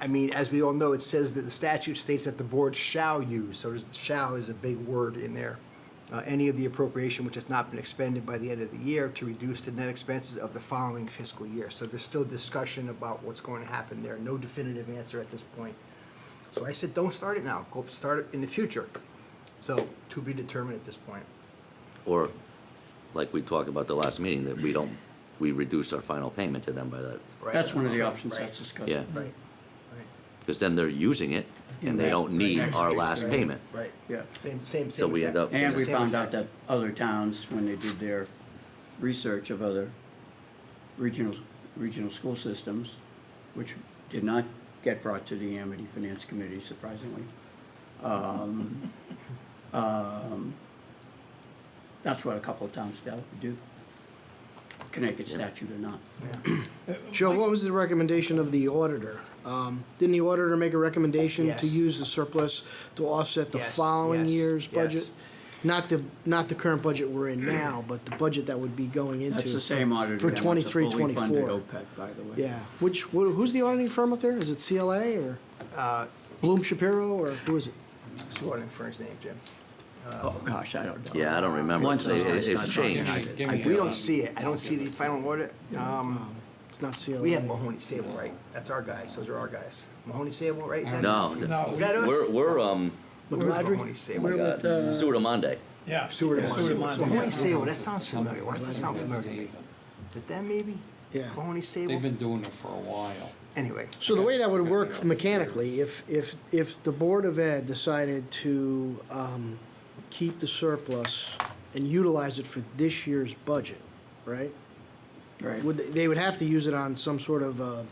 I mean, as we all know, it says that the statute states that the board shall use, so shall is a big word in there. Any of the appropriation which has not been expended by the end of the year to reduce the net expenses of the following fiscal year. So there's still discussion about what's going to happen there. No definitive answer at this point. So I said, don't start it now. Go start it in the future. So to be determined at this point. Or, like we talked about the last meeting, that we reduce our final payment to them by that. Right? That's one of the Right. options that's discussed. Yeah. Right, right, Because then they're using it, and they don't need our last payment. right. Yeah. Same. So we end effect. up- And we Same found out effect. that other towns, when they did their research of other regional school systems, which did not get brought to the Amity Finance Committee, surprisingly, that's what a couple of towns do, Connecticut statute or not. Joe, what was the recommendation of the auditor? Didn't the auditor make a recommendation Yes. to use the surplus to offset the Yes, following yes, year's yes. budget? Not the current budget we're in now, but the budget that would be going into. That's the same auditor For that wants a 23, fully funded 24. OPEB, by the way. Yeah, who's the auditing firm up there? Is it CLA or Bloom Shapiro, or who is it? What's the ordering firm's name, Jim? Oh, gosh, I don't know. Yeah, I don't remember. Once I It's start talking, changed. We don't see it. I don't see the final audit. It's not CLA. We have Mahoney Sable, right? That's our guys. Those are our guys. Mahoney Sable, right? Is that- No, Is that us? we're Where's McGladrey? Mahoney Sable? We're with, Suda Monday. Yeah. Seward and Seward and Monday. Monday. Mahoney Sable, that sounds familiar. Why does that sound familiar to me? Is it them maybe? Yeah. Mahoney They've Sable? been doing it for a while. Anyway, So the way that would work mechanically, if the Board of Ed decided to keep the surplus and utilize it for this year's budget, right? right. They would have to use it on some sort of a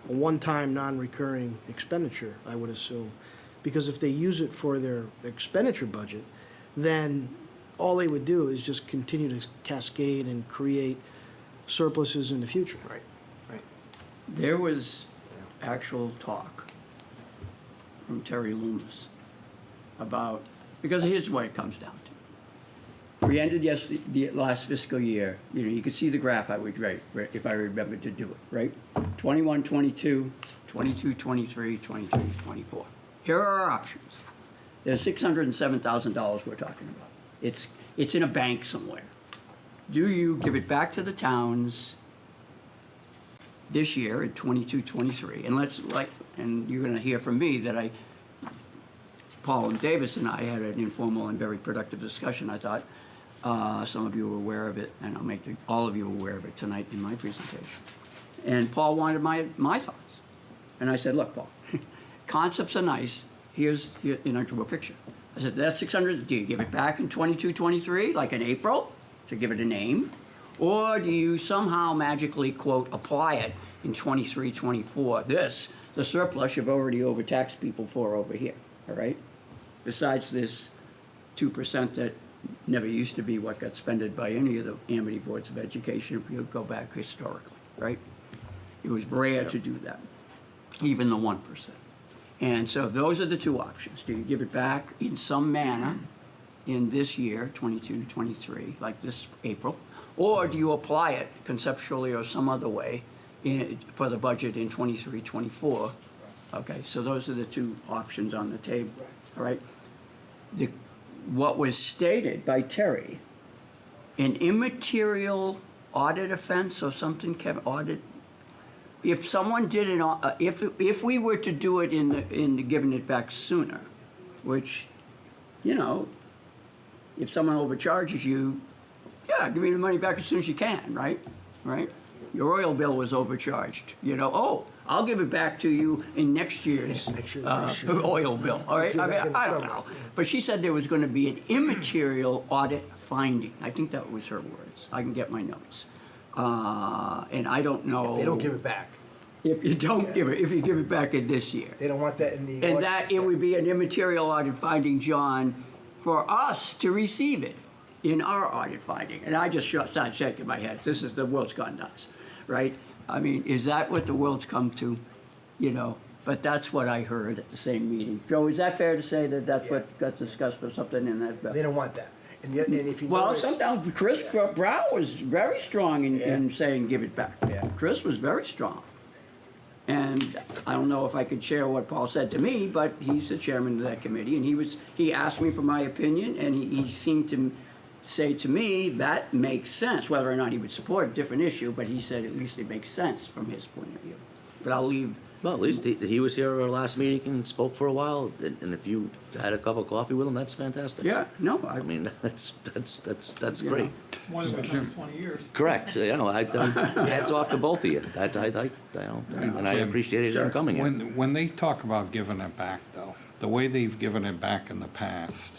one-time, non-recurring expenditure, I would assume. Because if they use it for their expenditure budget, then all they would do is just continue to cascade and create surpluses in the future. right, right. There was actual talk from Terry Loomis about, because here's what it comes down to. We ended the last fiscal year, you could see the graph I would write, if I remembered to do it, right? 21, 22, 22, 23, 23, 24. Here are our options. There's $607,000 we're talking about. It's in a bank somewhere. Do you give it back to the towns this year at 22, 23? And you're gonna hear from me that Paul and Davis and I had an informal and very productive discussion, I thought. Some of you were aware of it, and I'll make all of you aware of it tonight in my presentation. And Paul wanted my thoughts. And I said, look, Paul, concepts are nice. I drew a picture. I said, that's 600, do you give it back in 22, 23, like in April, to give it a name? Or do you somehow magically, quote, apply it in 23, 24? The surplus you've already overtaxed people for over here, all right? Besides this 2% that never used to be what got spended by any of the Amity Boards of Education if you go back historically, right? It was rare to do that, even the 1%. And so those are the two options. Do you give it back in some manner in this year, 22, 23, like this April? Or do you apply it conceptually or some other way for the budget in 23, 24? Okay, so those are the two options on the table, all right? What was stated by Terry, an immaterial audit offense or something, Kevin, audit, if someone did it, if we were to do it in the giving it back sooner, which, if someone overcharges you, yeah, give me the money back as soon as you can, right? Right? Your oil bill was overcharged. I'll give it back to you in next year's oil bill. All right? I mean, I don't know. But she said there was going to be an immaterial audit finding. I think that was her words. I can get my notes. And I don't know. They don't give it back. If you don't give it, if you give it back in this year. They don't want that in the. And audit that it set. would be an immaterial audit finding, John, for us to receive it in our audit finding. And I just started shaking my head. The world's gone nuts, right? I mean, is that what the world's come to? But that's what I heard at the same meeting. Joe, is that fair to say that that's what got discussed or something in that? They don't want that. And if you Well, notice, sometimes Chris Brown was very strong in saying give it back. Yeah. Chris was very strong. And I don't know if I could share what Paul said to me, but he's the chairman of that committee, and he asked me for my opinion, and he seemed to say to me, that makes sense. Whether or not he would support, a different issue, but he said at least it makes sense from his point of view. But I'll leave. Well, at least he was here at our last meeting and spoke for a while, and if you had a cup of coffee with him, that's fantastic. Yeah, no, I mean, that's You great. know. One's been here 20 years. Correct, hats off to both of you. And I appreciated him coming here. When they talk about giving it back, though, the way they've given it back in the past,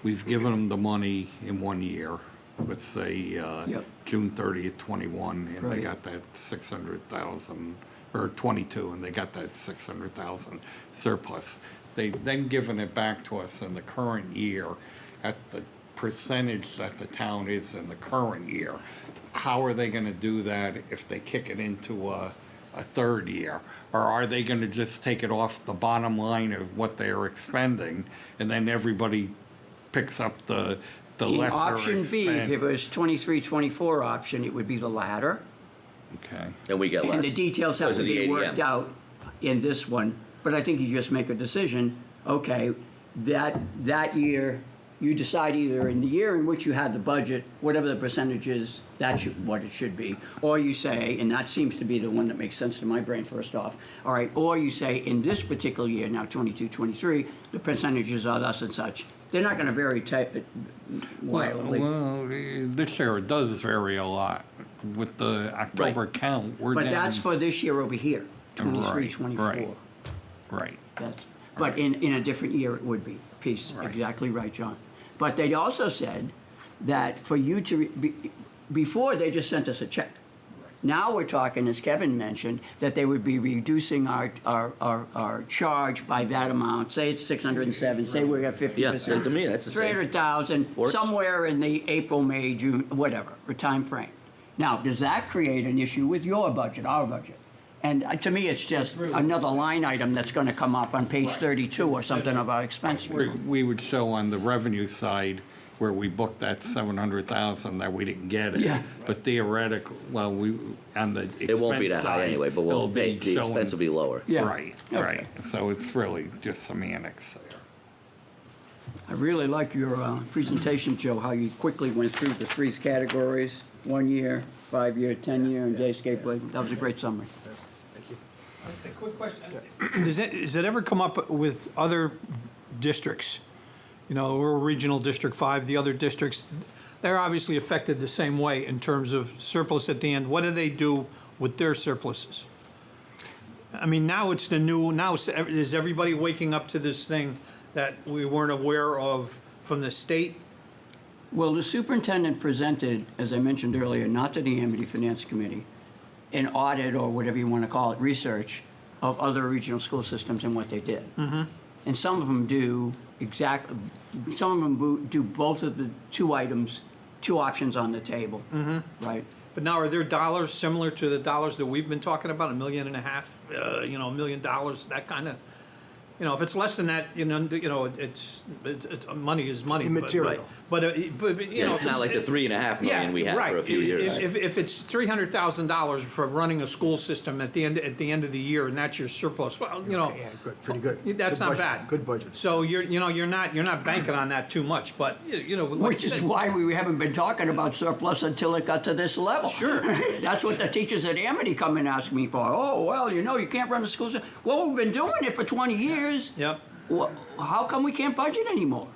we've given them the money in 1 year, let's say Yep. June 30th, 21, and they Right. got that 600,000, or 22, and they got that 600,000 surplus. They've then given it back to us in the current year at the percentage that the town is in the current year. How are they gonna do that if they kick it into a third year? Or are they gonna just take it off the bottom line of what they're expending, and then everybody picks up the In lesser option B, if it expend? was 23-24 option, it would be the latter. Okay. And we get less. And the details have because to of the be worked ADM. out in this one, but I think you just make a decision, okay, that year, you decide either in the year in which you had the budget, whatever the percentage is, that's what it should be. Or you say, and that seems to be the one that makes sense to my brain first off, all right, or you say, in this particular year, now 22, 23, the percentages are thus and such. They're not gonna vary wildly. Well, this year it does vary a lot. With the October count, we're down. But that's for this year over here, 23, Right, 24. right. Right. But in a different year, it would be. Peace. Right. Exactly right, John. But they also said that for you to, before, they just sent us a check. Now we're talking, as Kevin mentioned, that they would be reducing our charge by that amount. Say it's 607, say we have 50%. Yeah, to me, that's the same. 300,000, Works. somewhere in the April, May, June, whatever, or time frame. Now, does that create an issue with your budget, our budget? And to me, it's just another line item that's gonna come up on page 32 or something of our expense. We would show on the revenue side where we booked that 700,000 that we didn't get it. Yeah. But theoretical, well, on the expense side. It won't be that high anyway, but it'll be the expense showing- will be lower. Yeah. Right, Okay. right. So it's really just semantics there. I really like your presentation, Joe, how you quickly went through the three categories, 1 year, 5 year, 10 year, and Dayscape Lake. That was a great summary. Thank you. A quick question. Does it ever come up with other districts? You know, we're Regional District 5, the other districts, they're obviously affected the same way in terms of surplus at the end. What do they do with their surpluses? I mean, now it's the new, now is everybody waking up to this thing that we weren't aware of from the state? Well, the superintendent presented, as I mentioned earlier, not to the Amity Finance Committee, an audit or whatever you want to call it, research of other regional school systems and what they did. And some of them do some of them do both of the two items, two options on the table, right? But now, are there dollars similar to the dollars that we've been talking about, $1.5 million, $1 million, that kind of, you know, if it's less than that, it's money is money. but- Immaterial. But, you Yeah, know. it's not like the 3.5 Yeah, million we had for a right. few years. If it's $300,000 for running a school system at the end of the year, and that's your surplus, well, you know. Yeah, good, pretty good. That's Good not budget, bad. Good budget. So you're not banking on that too much, but, you know. like Which you is said, why we haven't been talking about surplus until it got to this level. Sure. That's what the teachers at Amity come and ask me for. Oh, well, you know, you can't run a school system. Well, we've been doing it for 20 years. Yep. Well, how come we can't budget anymore?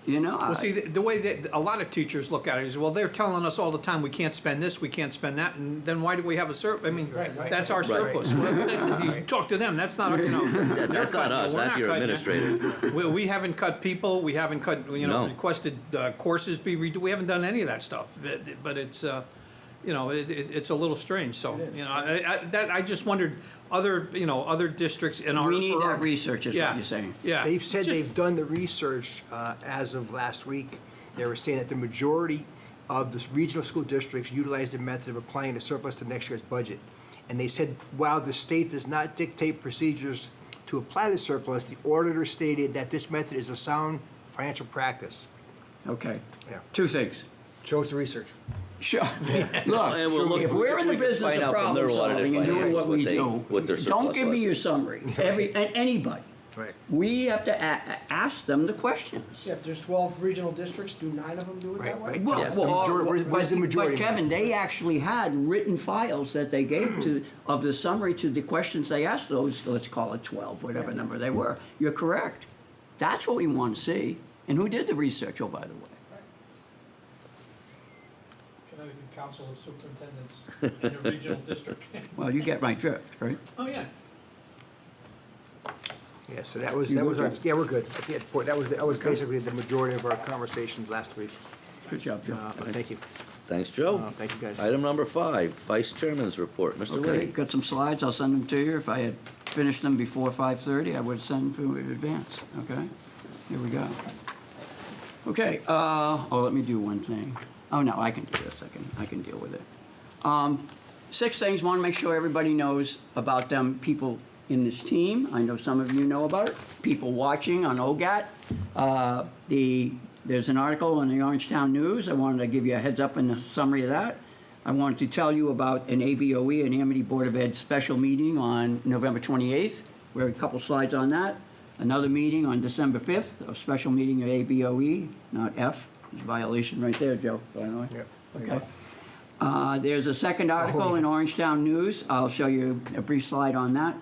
You know? Well, see, the way that a lot of teachers look at it is, well, they're telling us all the time, we can't spend this, we can't spend that, and then why do we have a I mean, that's our surplus. Well, you talk to them, that's not, they're That's not cutting it, us, we're that's not your cutting it. administrator. We haven't cut people, we haven't cut, No. requested courses be redo, we haven't done any of that stuff. But it's, it's a little strange, so, I just wondered, other districts in our. We need or our- that research, is what Yeah, you're saying. Yeah. They've said Just- they've done the research as of last week. They were saying that the majority of the regional school districts utilize the method of applying the surplus to next year's budget. And they said, while the state does not dictate procedures to apply the surplus, the auditor stated that this method is a sound financial practice. Okay. Yeah. Two things. Show us the research. Sure. And Look, we'll look- if we're in the we can business find of out from their problem audited solving and doing financials what we do, what their don't surplus give me was. your summary. Anybody. Right. We have to ask them the questions. Yeah, if there's 12 regional districts, do 9 of them do it that Right, way? right. Well, Yes, well, the majority- where's the majority? But Kevin, they actually had written files that they gave to, of the summary to the questions they asked those, let's call it 12, whatever number they were. You're correct. That's what we want to see. And who did the research, oh, by the way? Connecticut Council of Superintendents in a regional district. Well, you get my drift, right? Oh, yeah. Yeah, so that was You our, good? yeah, we're good. At the point, that was basically the majority of our conversations last week. Good job, Joe. Thank you. Thanks, Joe. Thank you, guys. Item number 5, Vice Chairman's report. Mr. Okay, Lee. got some slides, I'll send them to you. If I had finished them before 5:30, I would send them in advance, okay? Here we go. Okay, let me do one thing. Oh, no, I can do this, I can deal with it. 6 things, want to make sure everybody knows about them, people in this team. I know some of you know about it. People watching on OGAT. There's an article in the Orangetown News. I wanted to give you a heads up in the summary of that. I wanted to tell you about an ABOE, an Amity Board of Ed special meeting on November 28th. We have a couple slides on that. Another meeting on December 5th, a special meeting of ABOE, not F. There's a violation right there, Joe, by the way. Yep. Okay. There's a second article in Orangetown News. I'll show you a brief slide on that.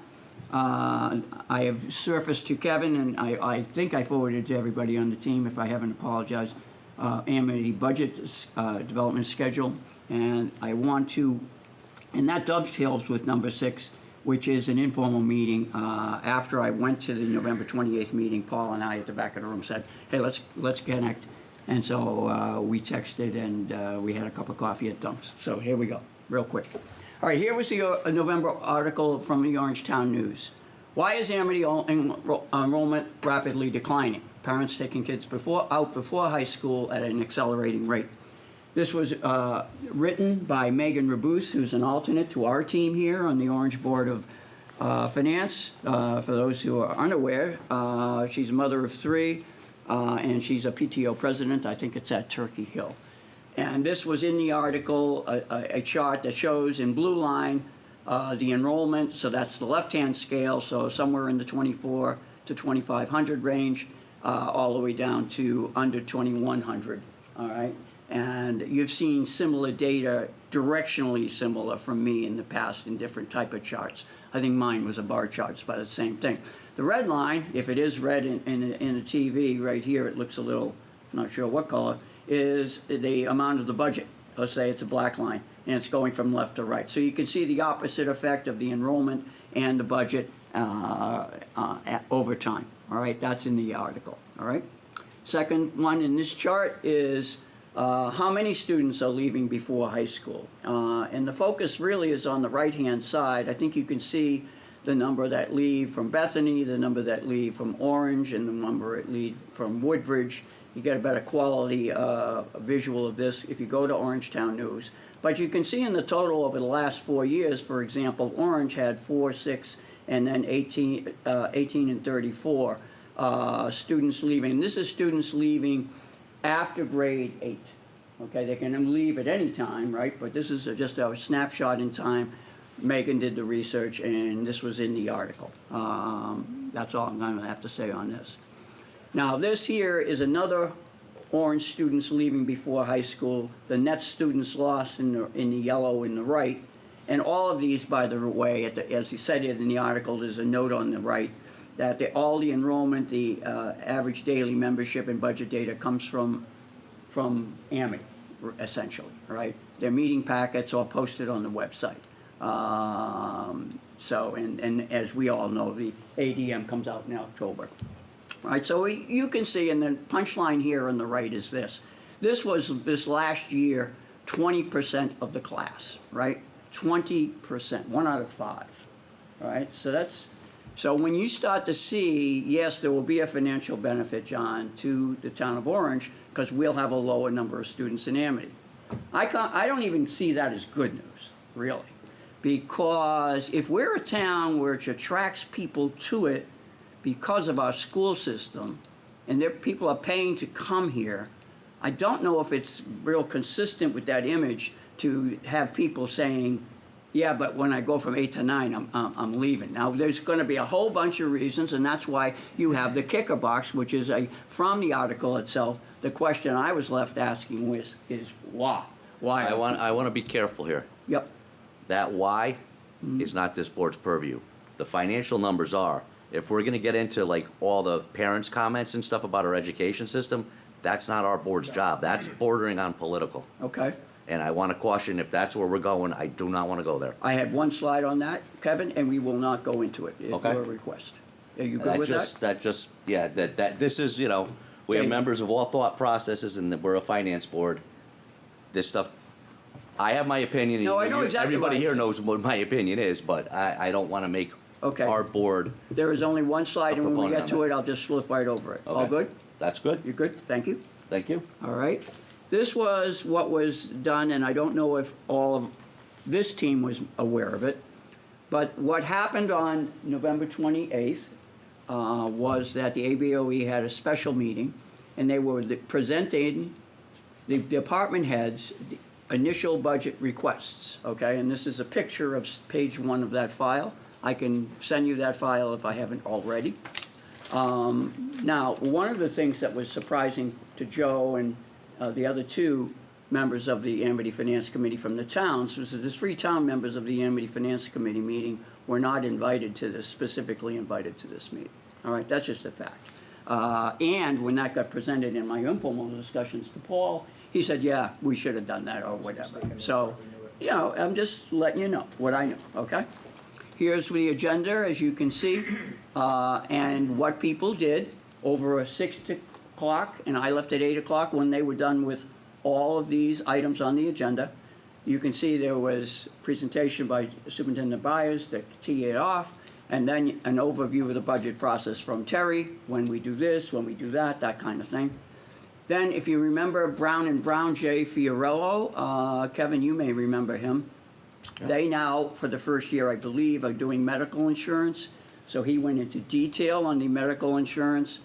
I have surfaced to Kevin, and I think I forwarded to everybody on the team, if I haven't apologized, Amity budget development schedule. And I want to, and that dovetails with number 6, which is an informal meeting. After I went to the November 28th meeting, Paul and I at the back of the room said, hey, let's connect. And so we texted, and we had a cup of coffee at Dumps. So here we go, real quick. All right, here was the November article from the Orangetown News. Why is Amity enrollment rapidly declining? Parents taking kids out before high school at an accelerating rate. This was written by Megan Rabus, who's an alternate to our team here on the Orange Board of Finance. For those who are unaware, she's a mother of 3, and she's a PTO president. I think it's at Turkey Hill. And this was in the article, a chart that shows in blue line the enrollment. So that's the left-hand scale, so somewhere in the 24 to 2,500 range, all the way down to under 2,100, all right? And you've seen similar data, directionally similar from me in the past in different type of charts. I think mine was a bar chart, but it's the same thing. The red line, if it is red in the TV right here, it looks a little, not sure what color, is the amount of the budget. Let's say it's a black line, and it's going from left to right. So you can see the opposite effect of the enrollment and the budget over time. All right, that's in the article. All right. Second one in this chart is how many students are leaving before high school, and the focus really is on the right-hand side. I think you can see the number that leave from Bethany, the number that leave from Orange, and the number that leave from Woodbridge. You get a better quality visual of this if you go to Orangetown News. But you can see in the total over the last 4 years, for example, Orange had 4, 6, and then 18 and 34 students leaving. This is students leaving after grade 8. Okay, they can leave at any time, right? But this is just a snapshot in time. Megan did the research, and this was in the article. That's all I'm going to have to say on this. Now, this here is another Orange students leaving before high school, the net students lost in the yellow in the right. And all of these, by the way, as he said in the article, there's a note on the right that all the enrollment, the average daily membership and budget data comes from Amity, essentially, right? Their meeting packets are posted on the website. And as we all know, the ADM comes out in October. Right, so you can see, and the punchline here on the right is this. This was, this last year, 20% of the class, right? 20%, 1 out of 5, right? So when you start to see, yes, there will be a financial benefit, John, to the town of Orange, because we'll have a lower number of students in Amity. I don't even see that as good news, really. Because if we're a town which attracts people to it, because of our school system, and people are paying to come here, I don't know if it's real consistent with that image to have people saying, yeah, but when I go from 8 to 9, I'm leaving. Now, there's going to be a whole bunch of reasons, and that's why you have the kicker box, which is from the article itself. The question I was left asking is why? Why? I want to be careful here. Yep. That why Mm-hmm. is not this board's purview. The financial numbers are. If we're gonna get into like all the parents' comments and stuff about our education system, that's not our board's job. That's bordering on political. Okay. And I wanna caution, if that's where we're going, I do not wanna go there. I had one slide on that, Kevin, and we will not go into it at Okay. your request. Are you good with that? This is, we have Okay. members of all thought processes and that we're a finance board. This stuff, I have my opinion. No, I know exactly Everybody what- here knows what my opinion is, but I don't wanna make Okay. our board. There is only one slide, and when we proponent get on to that. it, I'll just flip right over it. All Okay. good? That's good. You good? Thank you. Thank you. All right. This was what was done, and I don't know if all of this team was aware of it, but what happened on November 28th was that the ABOE had a special meeting, and they were presenting the department heads the initial budget requests, okay? And this is a picture of page 1 of that file. I can send you that file if I haven't already. Now, one of the things that was surprising to Joe and the other two members of the Amity Finance Committee from the towns was that the 3 town members of the Amity Finance Committee meeting were not invited to this, specifically invited to this meeting. All right, that's just a fact. And when that got presented in my informal discussions to Paul, he said, yeah, we should have done that or whatever. So, I'm just letting you know what I know, okay? Here's the agenda, as you can see, and what people did over 6 o'clock, and I left at 8 o'clock when they were done with all of these items on the agenda. You can see there was presentation by Superintendent Byers to tee it off, and then an overview of the budget process from Terry, when we do this, when we do that, that kind of thing. Then, if you remember Brown and Brown, Jay Fiorello, Kevin, you may remember him. They now, for the first year, I believe, are doing medical insurance. So he went into detail on the medical insurance,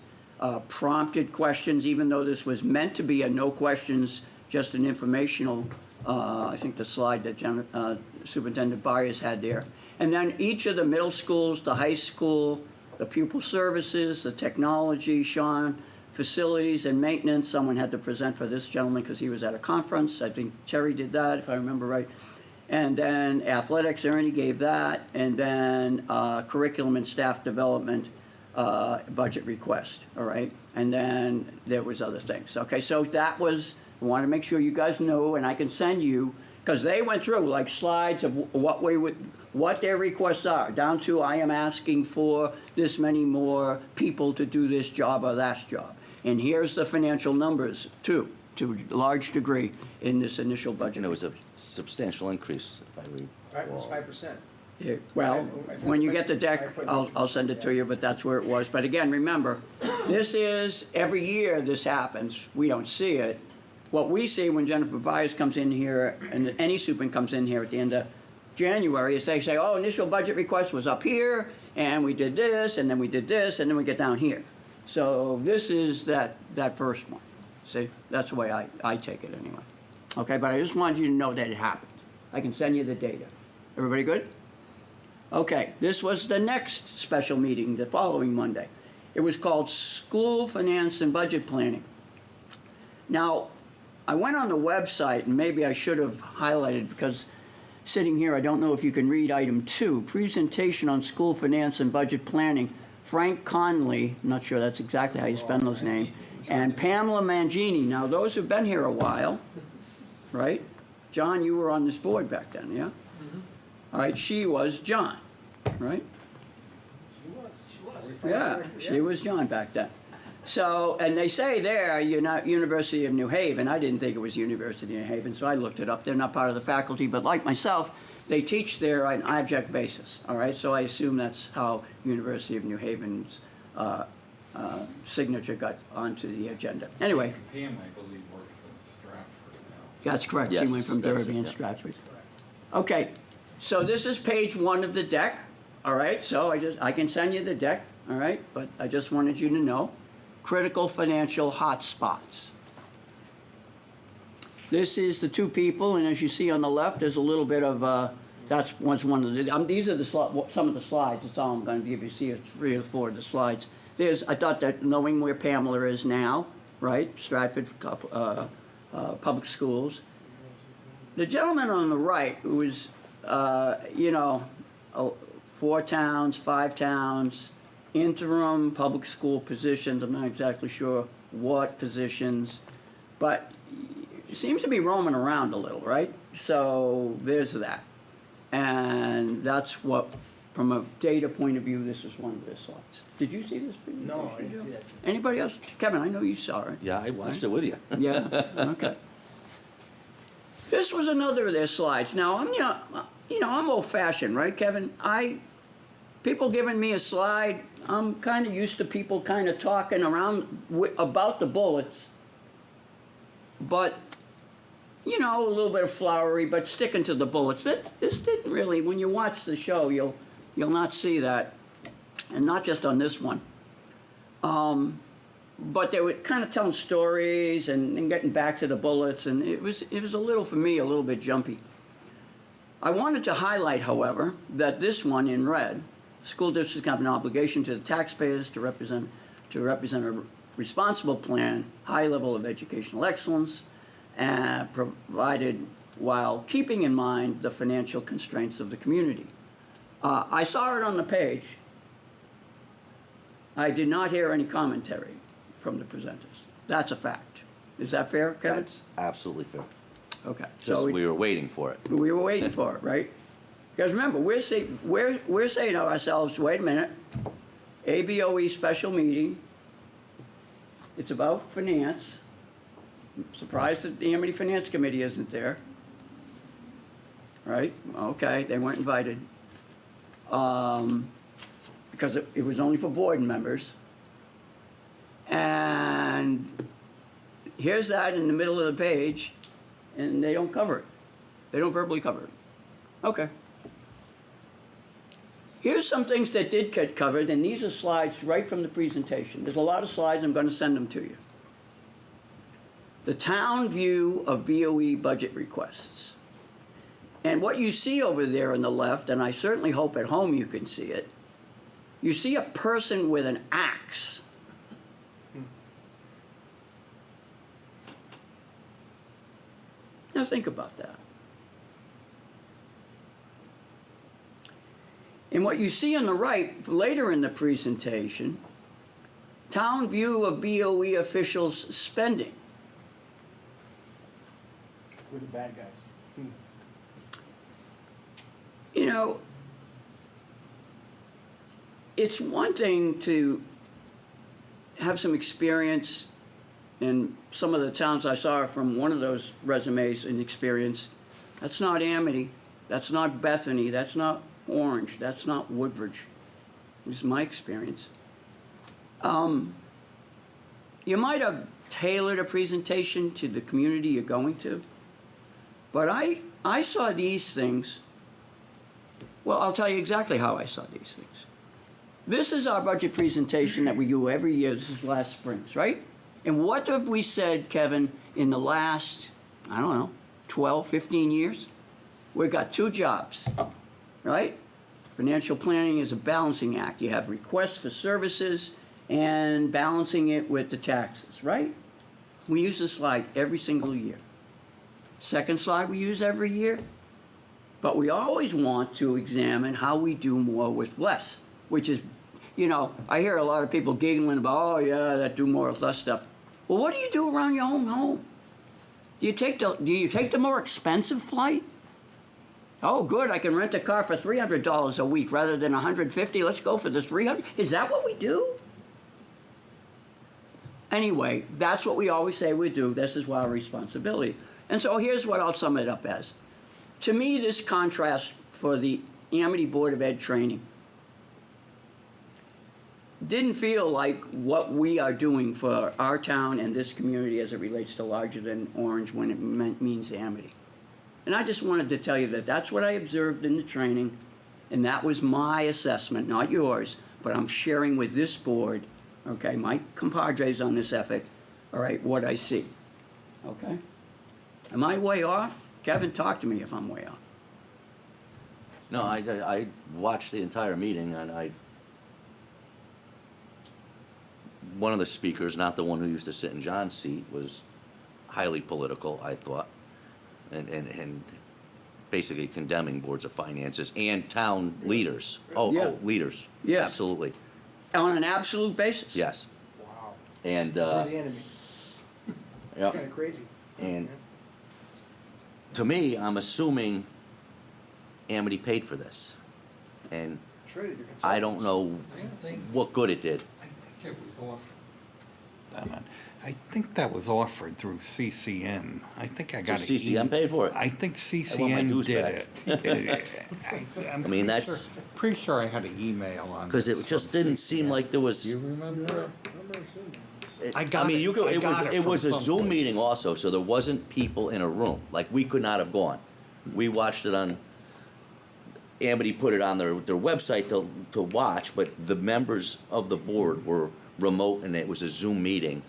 prompted questions, even though this was meant to be a no questions, just an informational, I think the slide that Superintendent Byers had there. And then each of the middle schools, the high school, the pupil services, the technology, Sean, facilities and maintenance, someone had to present for this gentleman because he was at a conference. I think Terry did that, if I remember right. And then athletics, Ernie gave that, and then curriculum and staff development budget request, all right? And then there was other things. Okay, so that was, I want to make sure you guys know, and I can send you, because they went through like slides of what their requests are, down to I am asking for this many more people to do this job or that job. And here's the financial numbers, too, to a large degree in this initial budget. And it was a substantial increase, if I It was recall. 5%. Yeah, well, when you get the deck, I'll send it to you, but that's where it was. But again, remember, this is, every year this happens, we don't see it. What we see when Jennifer Byers comes in here, and any superintendent comes in here at the end of January, is they say, oh, initial budget request was up here, and we did this, and then we did this, and then we get down here. So this is that first one. See, that's the way I take it anyway. Okay, but I just wanted you to know that it happened. I can send you the data. Everybody good? Okay, this was the next special meeting, the following Monday. It was called School Finance and Budget Planning. Now, I went on the website, and maybe I should have highlighted, because sitting here, I don't know if you can read item 2, Presentation on School Finance and Budget Planning. Frank Conley, I'm not sure that's exactly how you spell those names, and Pamela Mangini. Now, those have been here a while, right? John, you were on this board back then, yeah? All right, she was John, right? Yeah, she was John back then. So, and they say there, you're not University of New Haven. I didn't think it was University of New Haven, so I looked it up. They're not part of the faculty, but like myself, they teach there on an object basis, all right? So I assume that's how University of New Haven's signature got onto the agenda. Anyway, Pam, I believe, works in Stratford now. that's correct. She Yes, went from that's Derby it, and yeah. Stratford. Okay, so this is page 1 of the deck, all right? So I can send you the deck, all right? But I just wanted you to know, critical financial hotspots. This is the two people, and as you see on the left, there's a little bit of, that was one of the, these are the, some of the slides, that's all I'm gonna give you, see, it's 3 or 4 of the slides. I thought that knowing where Pamela is now, right, Stratford Public Schools. The gentleman on the right, who is, 4 towns, 5 towns, interim public school positions, I'm not exactly sure what positions, but he seems to be roaming around a little, right? So there's that. And that's what, from a data point of view, this is one of their slides. Did you see this presentation? No, I didn't see that. Anybody else? Kevin, I know you saw it. Yeah, I watched it with you. Yeah, okay. This was another of their slides. Now, I'm old-fashioned, right, Kevin? People giving me a slide, I'm kind of used to people kind of talking around about the bullets, but, a little bit of flowery, but sticking to the bullets. This didn't really, when you watch the show, you'll not see that, and not just on this one. But they were kind of telling stories and getting back to the bullets, and it was a little, for me, a little bit jumpy. I wanted to highlight, however, that this one in red, school districts have an obligation to the taxpayers to represent a responsible plan, high level of educational excellence, provided while keeping in mind the financial constraints of the community. I saw it on the page. I did not hear any commentary from the presenters. That's a fact. Is that fair, Kevin? That's absolutely fair. Okay. Just we were waiting for it. We were waiting for it, right? Because remember, we're saying to ourselves, wait a minute, ABOE special meeting, it's about finance. I'm surprised that the Amity Finance Committee isn't there. Right? Okay, they weren't invited. Because it was only for board members. And here's that in the middle of the page, and they don't cover it. They don't verbally cover it. Okay. Here's some things that did get covered, and these are slides right from the presentation. There's a lot of slides, I'm going to send them to you. The town view of BOE budget requests. And what you see over there on the left, and I certainly hope at home you can see it, you see a person with an axe. Now think about that. And what you see on the right, later in the presentation, town view of BOE officials' spending. We're the bad guys. It's one thing to have some experience in some of the towns I saw from one of those resumes and experience. That's not Amity. That's not Bethany. That's not Orange. That's not Woodbridge. This is my experience. You might have tailored a presentation to the community you're going to, but I saw these things. Well, I'll tell you exactly how I saw these things. This is our budget presentation that we do every year. This is last spring's, right? And what have we said, Kevin, in the last, 12, 15 years? We've got 2 jobs, right? Financial planning is a balancing act. You have requests for services and balancing it with the taxes, right? We use this slide every single year. Second slide we use every year. But we always want to examine how we do more with less, which is, I hear a lot of people giggling about, oh yeah, that do more with less stuff. Well, what do you do around your own home? Do you take the more expensive flight? Oh, good, I can rent a car for $300 a week rather than $150. Let's go for the $300. Is that what we do? Anyway, that's what we always say we do. This is our responsibility. And so here's what I'll sum it up as. To me, this contrast for the Amity Board of Ed training didn't feel like what we are doing for our town and this community as it relates to larger than Orange when it means Amity. And I just wanted to tell you that that's what I observed in the training, and that was my assessment, not yours, but I'm sharing with this board, okay, my compadres on this effort, all right, what I see, okay? Am I way off? Kevin, talk to me if I'm way off. No, I watched the entire meeting, and one of the speakers, not the one who used to sit in John's seat, was highly political, I thought, and basically condemning boards of finances and town leaders. Yeah. Oh, leaders. Yeah. Absolutely, On an absolute basis? yes. Wow. And, We're the enemy. yeah. Kind of crazy. And to me, I'm assuming Amity paid for this. And Sure, you're I don't know I think, what good it did. I think it was offered. I think that was offered through CCM. I think I got So an CCM paid for it? I think I want my CCM dues did back. it. I mean, that's, Pretty sure I had an email on because this it just from didn't seem CCM. like there was. Do you remember? I I got mean, it. you could, I it was, got it it was a from Zoom someplace. meeting also, so there wasn't people in a room. Like, we could not have gone. We watched it on, Amity put it on their website to watch, but the members of the board were remote, and it was a Zoom meeting.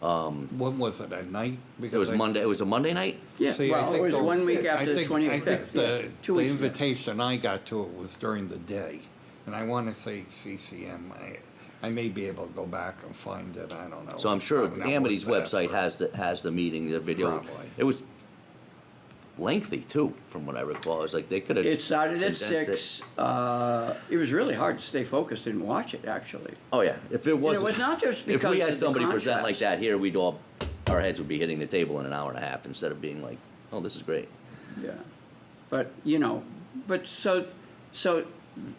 When was it, at night? It Because was I- Monday, it was a Monday night? Yeah, See, I well, it think was the- 1 week I after the think- 25th. I think yeah, the 2 weeks ago. invitation I got to it was during the day, and I want to say CCM. I may be able to go back and find it, I don't know. So I'm sure Probably not Amity's worth the website effort. has the meeting, the video. Probably. It was lengthy too, from what I recall. It was like they could have. It started at condensed 6. It was really hard to stay focused and watch it, actually. Oh, yeah, if it And was. it was not just If because we had of the somebody present like contrast. that here, our heads would be hitting the table in an hour and a half instead of being like, oh, this is great. Yeah, but, so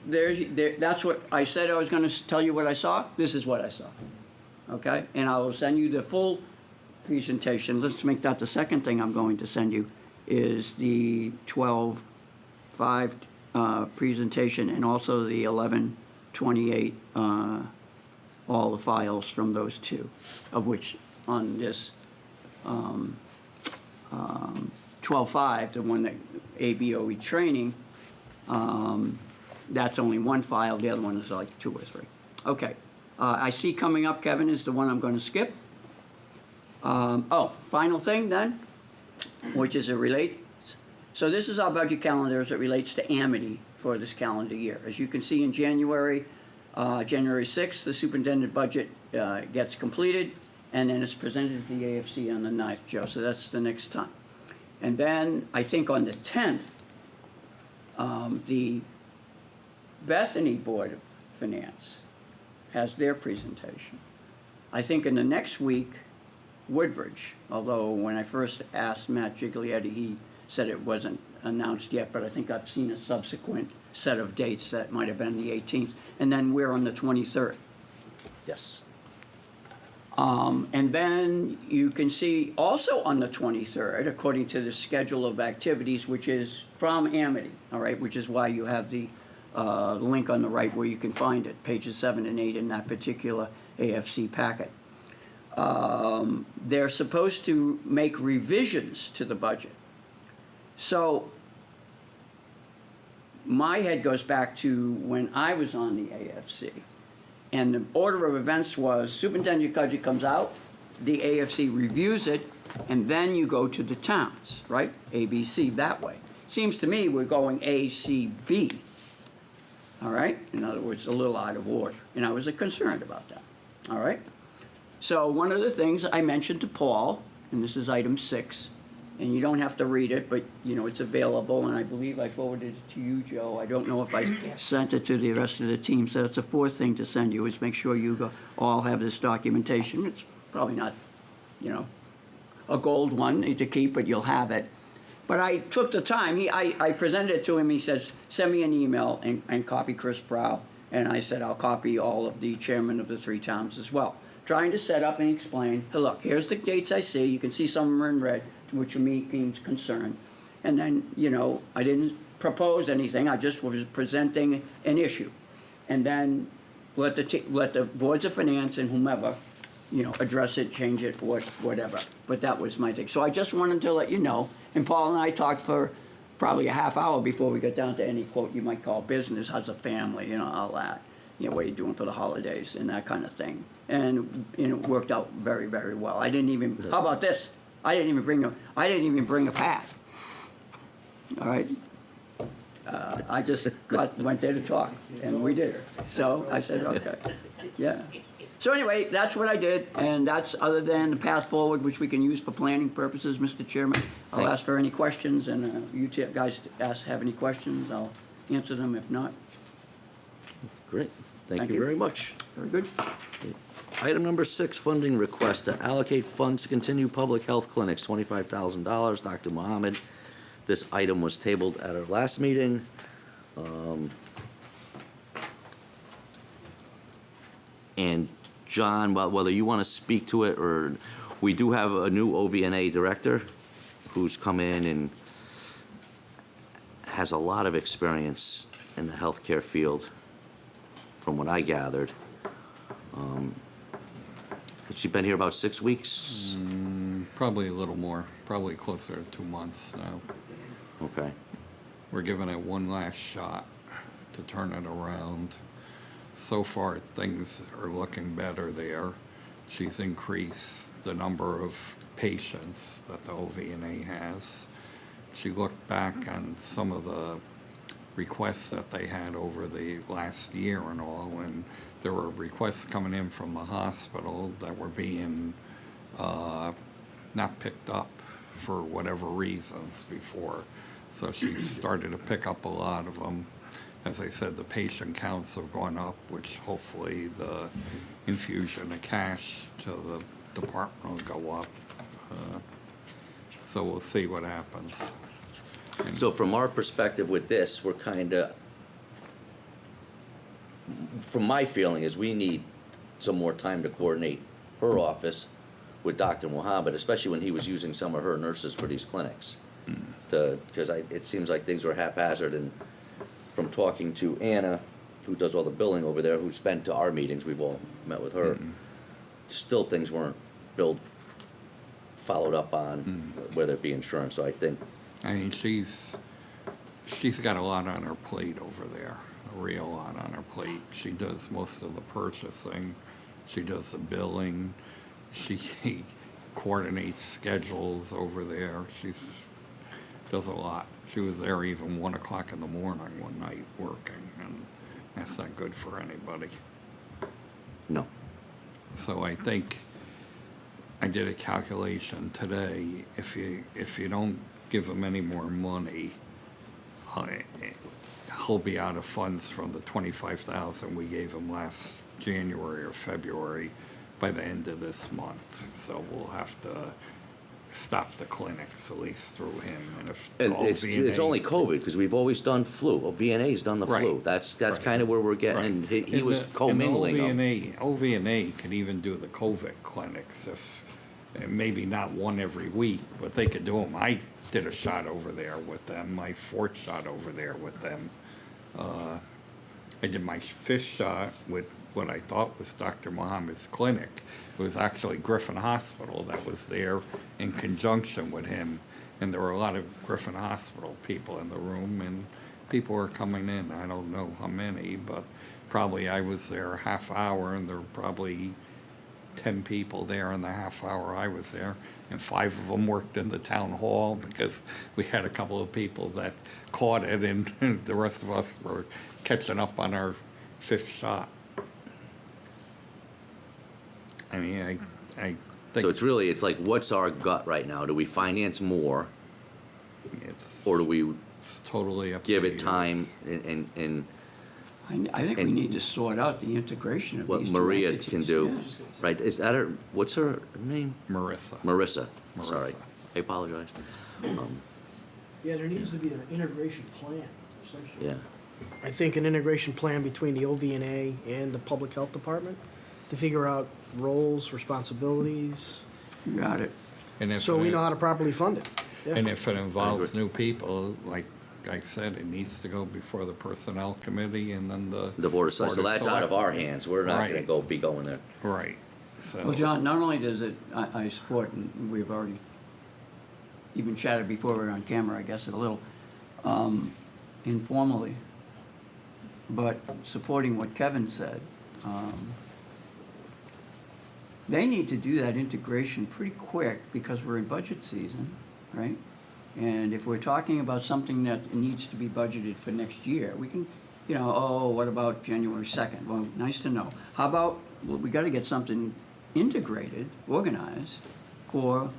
that's what, I said I was gonna tell you what I saw, this is what I saw, okay? And I will send you the full presentation, let's make that the second thing I'm going to send you, is the 12-5 presentation and also the 11-28, all the files from those two, of which on this 12.5, the one that ABOE training, that's only one file, the other one is like 2 or 3. Okay, I see coming up, Kevin, is the one I'm going to skip. Final thing then, which is it relates. So this is our budget calendar as it relates to Amity for this calendar year. As you can see in January 6th, the superintendent budget gets completed, and then it's presented to the AFC on the 9th, Joe, so that's the next time. And then, I think on the 10th, the Bethany Board of Finance has their presentation. I think in the next week, Woodbridge, although when I first asked Matt Giglietti, he said it wasn't announced yet, but I think I've seen a subsequent set of dates that might have been the 18th. And then we're on the 23rd. Yes. And then you can see also on the 23rd, according to the schedule of activities, which is from Amity, all right, which is why you have the link on the right where you can find it, pages 7 and 8 in that particular AFC packet. They're supposed to make revisions to the budget. So my head goes back to when I was on the AFC. And the order of events was Superintendent Cudgy comes out, the AFC reviews it, and then you go to the towns, right? A, B, C, that way. Seems to me we're going A, C, B. All right? In other words, a little out of order. And I was concerned about that. All right? So one of the things I mentioned to Paul, and this is item 6, and you don't have to read it, but, it's available, and I believe I forwarded it to you, Joe. I don't know if I sent it to the rest of the team, so that's the fourth thing to send you, is make sure you all have this documentation. It's probably not, a gold one to keep, but you'll have it. But I took the time, I presented it to him, he says, send me an email and copy Chris Prow, and I said, I'll copy all of the chairmen of the 3 towns as well. Trying to set up and explain, hey, look, here's the dates I see, you can see some of them are in red, which means concern. And then, I didn't propose anything, I just was presenting an issue. And then let the boards of finance and whomever, address it, change it, whatever. But that was my thing. So I just wanted to let you know, and Paul and I talked for probably a half hour before we got down to any quote you might call business, how's the family, all that. What are you doing for the holidays and that kind of thing. And it worked out very, very well. I didn't even, how about this? I didn't even bring a pad. All right? I just went there to talk, and we did it. So I said, okay, yeah. So anyway, that's what I did, and that's other than the path forward, which we can use for planning purposes, Mr. Chairman. I'll ask for any questions, and you guys have any questions, I'll answer them. If not, Great, thank Thank you you. very much. very good. Item number 6, funding request to allocate funds to continue public health clinics, $25,000. Dr. Mohammed. This item was tabled at our last meeting. And John, whether you want to speak to it, or, we do have a new OVNA director who's come in and has a lot of experience in the healthcare field, from what I gathered. Has she been here about 6 weeks? Probably a little more, probably closer to 2 months now. Okay. We're giving it one last shot to turn it around. So far, things are looking better there. She's increased the number of patients that the OVNA has. She looked back on some of the requests that they had over the last year and all, and there were requests coming in from the hospital that were being not picked up for whatever reasons before. So she started to pick up a lot of them. As I said, the patient counts have gone up, which hopefully the infusion of cash to the department will go up. So we'll see what happens. So from our perspective with this, we're kind of, from my feeling is we need some more time to coordinate her office with Dr. Mohammed, especially when he was using some of her nurses for these clinics. Because it seems like things were haphazard, and from talking to Anna, who does all the billing over there, who's been to our meetings, we've all met with her, still things weren't followed up on, whether it be insurance, so I think, I mean, she's got a lot on her plate over there, a real lot on her plate. She does most of the purchasing, she does the billing, she coordinates schedules over there. Does a lot. She was there even 1 o'clock in the morning one night working, and that's not good for anybody. no. So I think I did a calculation today. If you don't give him any more money, he'll be out of funds from the $25,000 we gave him last January or February by the end of this month. So we'll have to stop the clinics, at least through him. And if And all it's VNA only COVID, because we've always done flu. Well, VNA's done the flu. Right. That's Right. kind of where we're getting, and Right. he was And the commingling them. OVNA can even do the COVID clinics, if, maybe not one every week, but they could do them. I did a shot over there with them, my 4th shot over there with them. I did my 5th shot with what I thought was Dr. Mohammed's clinic. It was actually Griffin Hospital that was there in conjunction with him. And there were a lot of Griffin Hospital people in the room, and people were coming in. I don't know how many, but probably I was there a half hour, and there were probably 10 people there in the half hour I was there. And 5 of them worked in the town hall, because we had a couple of people that caught it, and the rest of us were catching up on our 5th shot. I mean, I think So it's like, what's our gut right now? Do we finance more, it's or do we it's totally up to give you. it time and I think we And- need to sort out the integration of what these two Maria entities. can do? Yes. Right, is that her, what's her name? Marissa. Marissa, sorry. Marissa. I apologize. Yeah, there needs to be an integration plan of some sort. Yeah, I think an integration plan between the OVNA and the Public Health Department to figure out roles, responsibilities, You got it. And if so we it- know how to properly fund it. Yeah. And if it involves agree. new people, like I said, it needs to go before the Personnel Committee and then the the Board of Selectmen, so that's out of our hands. We're not Right. gonna be going there. Right, so. Well, John, not only does it, I support, and we've already even chatted before we were on camera, I guess, a little informally, but supporting what Kevin said, they need to do that integration pretty quick because we're in budget season, right? And if we're talking about something that needs to be budgeted for next year, we can, you know, oh, what about January 2nd? Well, nice to know. How about, well, we got to get something integrated, organized for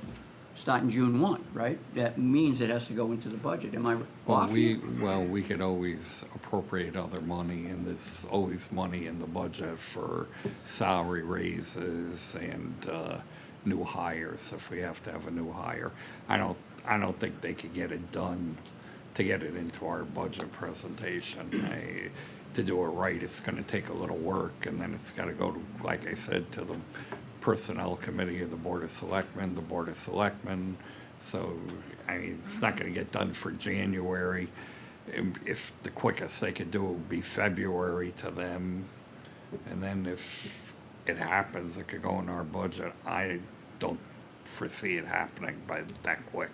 starting June 1, right? That means it has to go into the budget. Am I off? We could always appropriate other money, and there's always money in the budget for salary raises and new hires, if we have to have a new hire. I don't think they could get it done to get it into our budget presentation. To do it right, it's gonna take a little work, and then it's gotta go to, like I said, to the Personnel Committee of the Board of Selectmen. So, I mean, it's not gonna get done for January. If the quickest they could do it would be February to them. And then if it happens, it could go in our budget. I don't foresee it happening by that quick.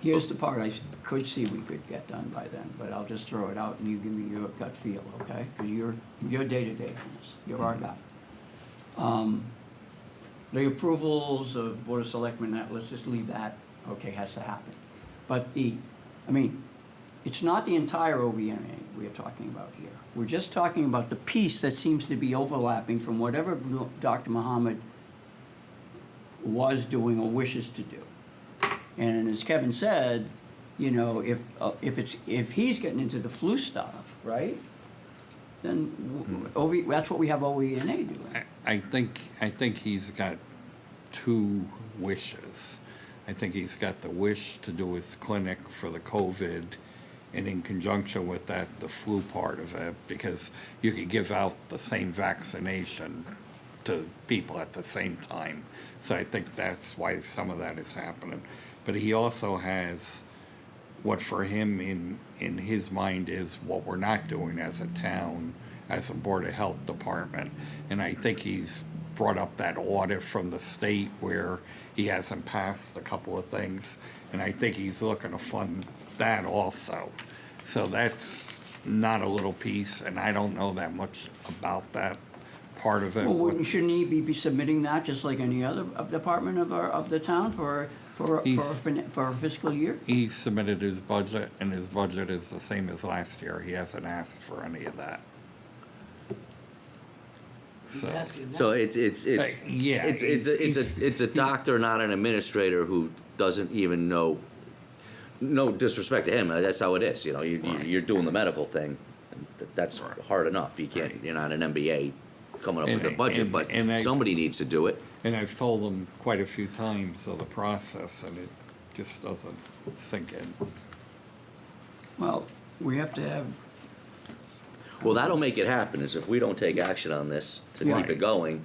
Here's the part I could see we could get done by then, but I'll just throw it out and you give me your gut feel, okay? Because you're day-to-day on this, you're our guy. The approvals of Board of Selectmen, let's just leave that, okay, has to happen. But it's not the entire OVNA we are talking about here. We're just talking about the piece that seems to be overlapping from whatever Dr. Muhammad was doing or wishes to do. And as Kevin said, you know, if he's getting into the flu stuff, right? Then that's what we have OVNA doing. I think he's got two wishes. I think he's got the wish to do his clinic for the COVID, and in conjunction with that, the flu part of it, because you could give out the same vaccination to people at the same time. So I think that's why some of that is happening. But he also has what for him in his mind is what we're not doing as a town, as a Board of Health Department. And I think he's brought up that audit from the state where he hasn't passed a couple of things. And I think he's looking to fund that also. So that's not a little piece, and I don't know that much about that part of it. Well, shouldn't he be submitting that just like any other department of the town for a fiscal year? He submitted his budget, and his budget is the same as last year. He hasn't asked for any of that. So it's Yeah, a doctor, not an administrator, who doesn't even know. No disrespect to him, that's how it is. You know, you're doing the medical thing. That's hard enough. You can't. You're not an MBA coming up with a budget, but somebody needs to do it. And I've told them quite a few times of the process, and it just doesn't sink in. Well, we have to have, Well, that'll make it happen. Is if we don't take action on this to keep Right. it going,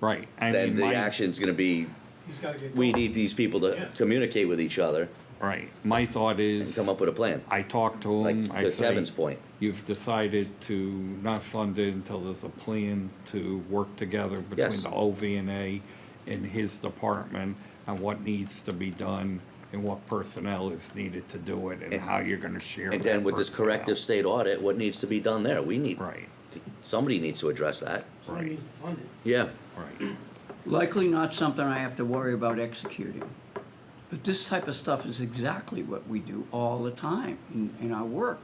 Right. I then mean, the my- action's going to be. He's got to get We going. need these people to Yeah. communicate with each other Right. My thought and is, come up with a plan. I talked to Like him, I to say, Kevin's point. you've decided to not fund it until there's a plan to work together between Yes. the OVNA and his department on what needs to be done and what personnel is needed to do it and how you're gonna share And that then with this personnel. corrective state audit, what needs to be done there? We need. Right, Somebody needs to address that. Somebody needs to fund it. Yeah. right. likely not something I have to worry about executing. But this type of stuff is exactly what we do all the time in our work.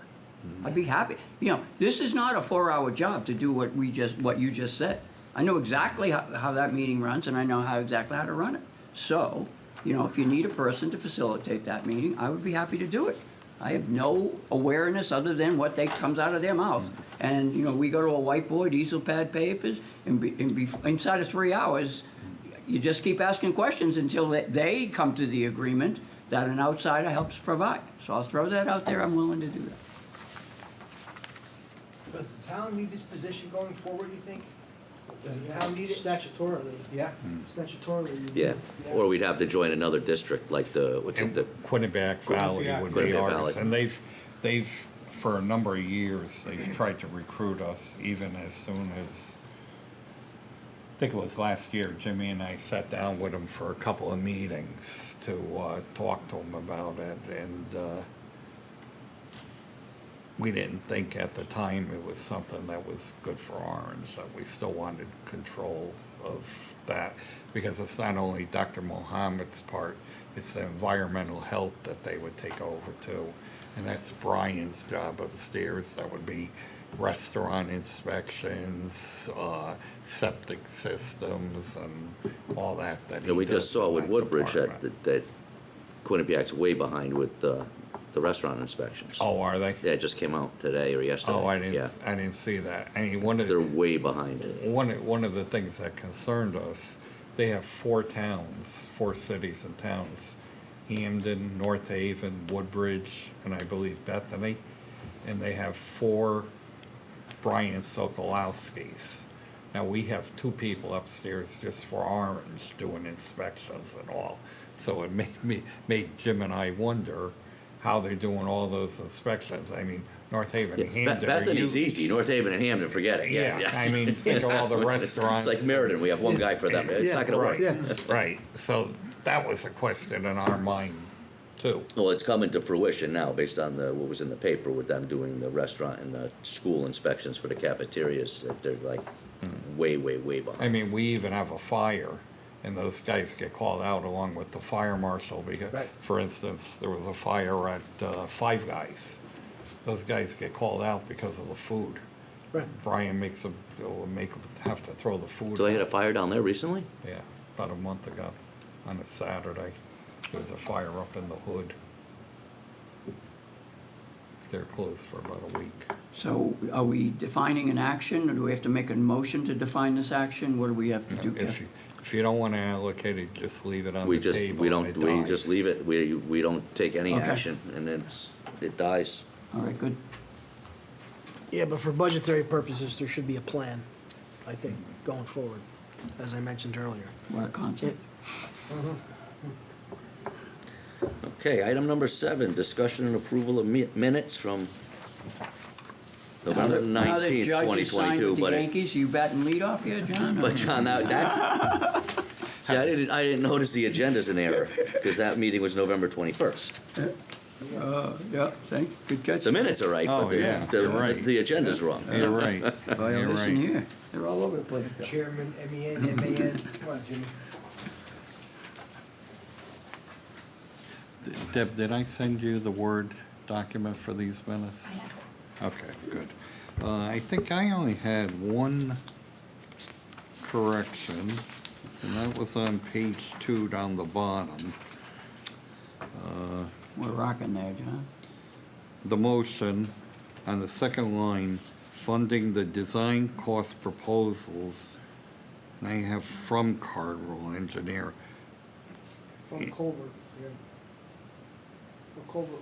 I'd be happy, you know, this is not a 4-hour job to do what you just said. I know exactly how that meeting runs, and I know exactly how to run it. So, you know, if you need a person to facilitate that meeting, I would be happy to do it. I have no awareness other than what comes out of their mouth. And, you know, we go to a whiteboard, easel pad papers, and inside of 3 hours, you just keep asking questions until they come to the agreement that an outsider helps provide. So I'll throw that out there, I'm willing to do that. Does the town need this position going forward, you think? Does the town need it? Statutorily. Yeah. Statutorily. you Yeah. do. Or we'd have to join another district like what's it, And the Quinnipiac Valley would be Quinnipiac ours, Valley. and they've, for a number of years, they've tried to recruit us even as soon as, I think it was last year, Jimmy and I sat down with them for a couple of meetings to talk to them about it, and we didn't think at the time it was something that was good for Orange, that we still wanted control of that, because it's not only Dr. Mohammed's part, it's the environmental health that they would take over too. And that's Brian's job upstairs. That would be restaurant inspections, septic systems, and all that he Yeah, we just does saw in with that Woodbridge department. that Quinnipiac's way behind with the restaurant inspections. Oh, are they? Yeah, it just came out today or yesterday. Oh, I Yeah, didn't see that. I mean, one of they're way behind. one of the things that concerned us, they have 4 cities and towns, Hamden, North Haven, Woodbridge, and I believe Bethany, and they have 4 Brian Sokolowskis. Now, we have 2 people upstairs just for Orange doing inspections and all. So it made Jim and I wonder how they're doing all those inspections. I mean, North Haven and Hamden. are Bethany's you- easy, North Haven and Hamden, forget it, yeah. Yeah, I mean, think of all the restaurants. It's like Meriden, we have one guy for them, it's not gonna work. Right, right. So that was a question in our mind too. Well, it's coming to fruition now, based on what was in the paper with them doing the restaurant and the school inspections for the cafeterias, that they're like way, way, way I behind. mean, we even have a fire, and those guys get called out along with the fire marshal because, Right. for instance, there was a fire at Five Guys. Those guys get called out because of the food. Right. Brian makes them have to throw the food. So they had a out. fire down there recently? Yeah, about a month ago, on a Saturday. There was a fire up in the hood. They're closed for about a week. So are we defining an action, or do we have to make a motion to define this action? What do we have to do? If you don't want to allocate it, just leave it on We the just, table. we and don't, it we dies. just leave it, we don't take any Okay. action, and it dies. All right, good. Yeah, but for budgetary purposes, there should be a plan, I think, going forward, as I mentioned earlier. What a concept. Okay, item number 7, discussion and approval of minutes from November Now that 19th, Judge is signed 2022, with the but Yankees, you batting leadoff here, John? But John, that's, see, I didn't notice the agenda's in error, because that meeting was November 21st. Yeah, thank, good catch. The minutes are right, Oh, but yeah, you're right. the agenda's wrong. You're right. Well, You're listen right. here, they're all over the place. Chairman, MEN, MAN, come on, Jimmy. Deb, did I send you the Word document for these minutes? Okay, good. I think I only had one correction, and that was on page 2 down the bottom. We're rocking there, John. The motion on the second line, funding the design cost proposals, and I have from Cardinal Engineer. From Culver, yeah. From Culver.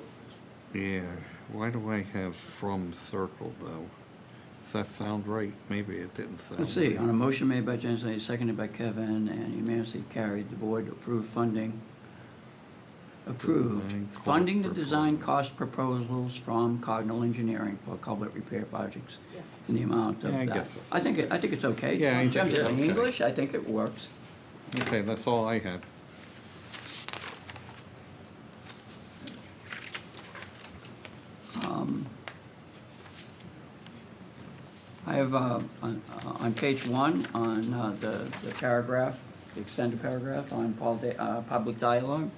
Yeah, why do I have from circled though? Does that sound right? Maybe it didn't sound Let's see, right. on a motion made by James Lane, seconded by Kevin, and unanimously carried, the board approved funding. Approved, Design cost funding the design proposal. cost proposals from Cardinal Engineering for culvert repair projects in the amount of Yeah, I that. guess it's I think it's okay. Yeah, I In think terms it's of okay. English, I think it works. Okay, that's all I had. I have, on page 1, on the paragraph, the extended paragraph on public dialogue.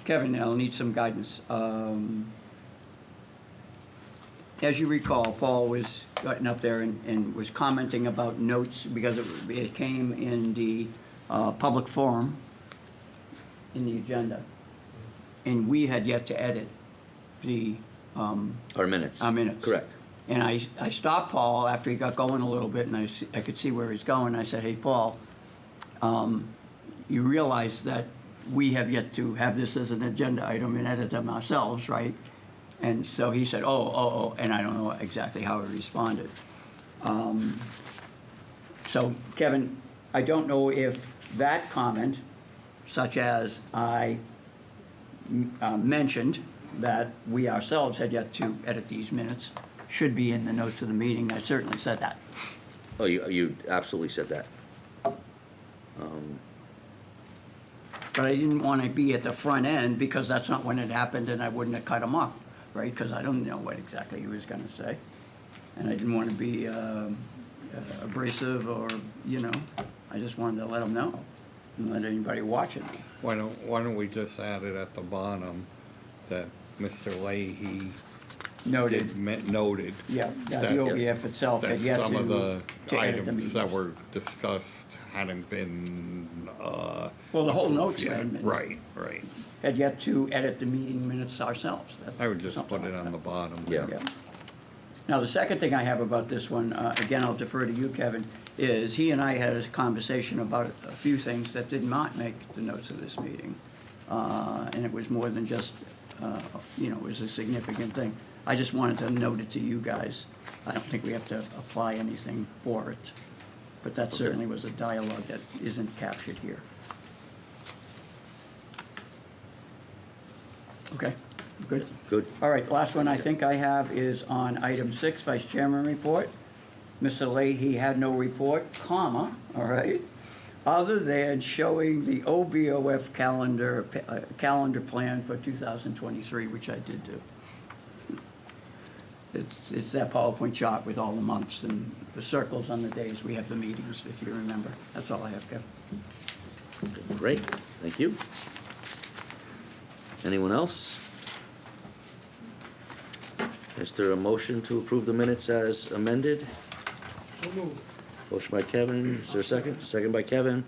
Kevin, I'll need some guidance. As you recall, Paul was getting up there and was commenting about notes because it came in the public forum in the agenda. And we had yet to edit the Our minutes. our minutes. Correct. And I stopped Paul after he got going a little bit, and I could see where he's going. I said, hey, Paul, you realize that we have yet to have this as an agenda item and edit them ourselves, right? And so he said, oh, and I don't know exactly how he responded. So, Kevin, I don't know if that comment, such as I mentioned that we ourselves had yet to edit these minutes, should be in the notes of the meeting. I certainly said that. Oh, you absolutely said that. But I didn't want to be at the front end because that's not when it happened and I wouldn't have cut him off, right? Because I don't know what exactly he was going to say. And I didn't want to be abrasive or, I just wanted to let them know and let anybody watching know. Why don't we just add it at the bottom that Mr. Leahy Noted. noted Yeah, that- the OBF itself that had yet some of the to edit the items that meetings. were discussed hadn't been, Well, the whole notes yet. hadn't been. Right, right. Had yet to edit the meeting minutes ourselves. That's I would just something put it like on that. the bottom. Yeah. Yeah. Now, the second thing I have about this one, again, I'll defer to you, Kevin, is he and I had a conversation about a few things that did not make the notes of this meeting. And it was more than just, it was a significant thing. I just wanted to note it to you guys. I don't think we have to apply anything for it. But that certainly was a dialogue that isn't captured here. Okay, good? Good. All right, last one I think I have is on item 6, Vice Chairman report. Mr. Leahy had no report, comma, all right, other than showing the OBOF calendar plan for 2023, which I did do. It's that PowerPoint chart with all the months and the circles on the days we have the meetings, if you remember. That's all I have, Kevin. Great, thank you. Anyone else? Is there a motion to approve the minutes as amended? Motion by Kevin, is there a second? Second by Kevin.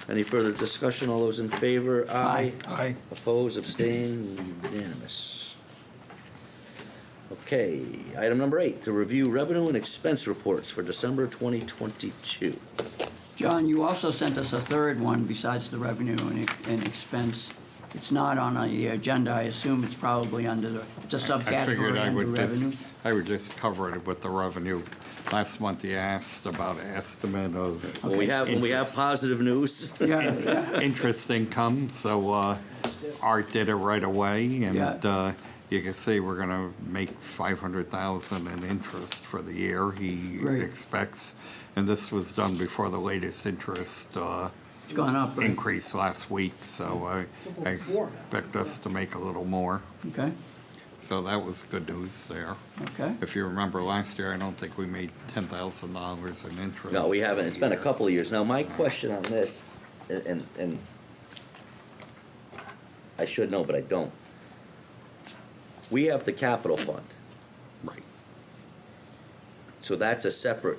Any further discussion? All those in favor? Aye. Aye. Opposed, abstain, unanimous. Okay, item number 8, to review revenue and expense reports for December 2022. John, you also sent us a third one besides the revenue and expense. It's not on the agenda. I assume it's probably under it's a I figured subcategory I under would revenue. I would just cover it with the revenue. Last month you asked about an estimate of. When we have interest- positive news. Yeah, interest income, so Art did it right away, and Yeah. you can see we're gonna make 500,000 in interest for the year, he Right. expects. And this was done before the latest interest it's gone up, right? increase last week, so I expect us to make a little more. Okay, So that was good news there. okay. If you remember last year, I don't think we made $10,000 in interest. No, we haven't. It's been a couple of years. Now, my question on this, and I should know, but I don't. We have the capital fund, Right. so that's a separate,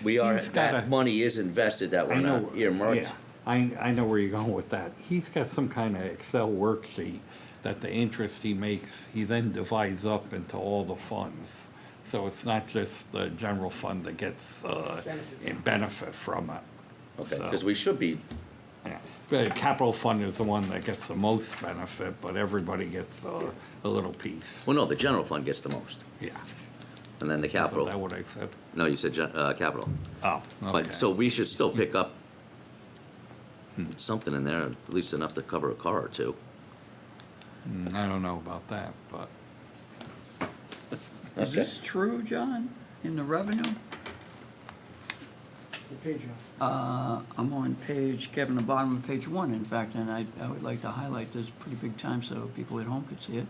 that gotta- money is invested, that we're not earmarked. Yeah, I know where you're going with that. He's got some kind of Excel worksheet that the interest he makes, he then divides up into all the funds. So it's not just the general fund that gets benefit from it. Okay, So, because we should be, yeah. The capital fund is the one that gets the most benefit, but everybody gets a little piece. well, no, the general fund gets the most, Yeah. and then the Is that capital. what I said? No, you said capital. Oh, okay. But, so we should still pick up something in there, at least enough to cover a car or two. I don't know about that, but. Is this true, John, in the revenue? I'm on page, Kevin, the bottom of page 1, in fact, and I would like to highlight this pretty big time so people at home could see it.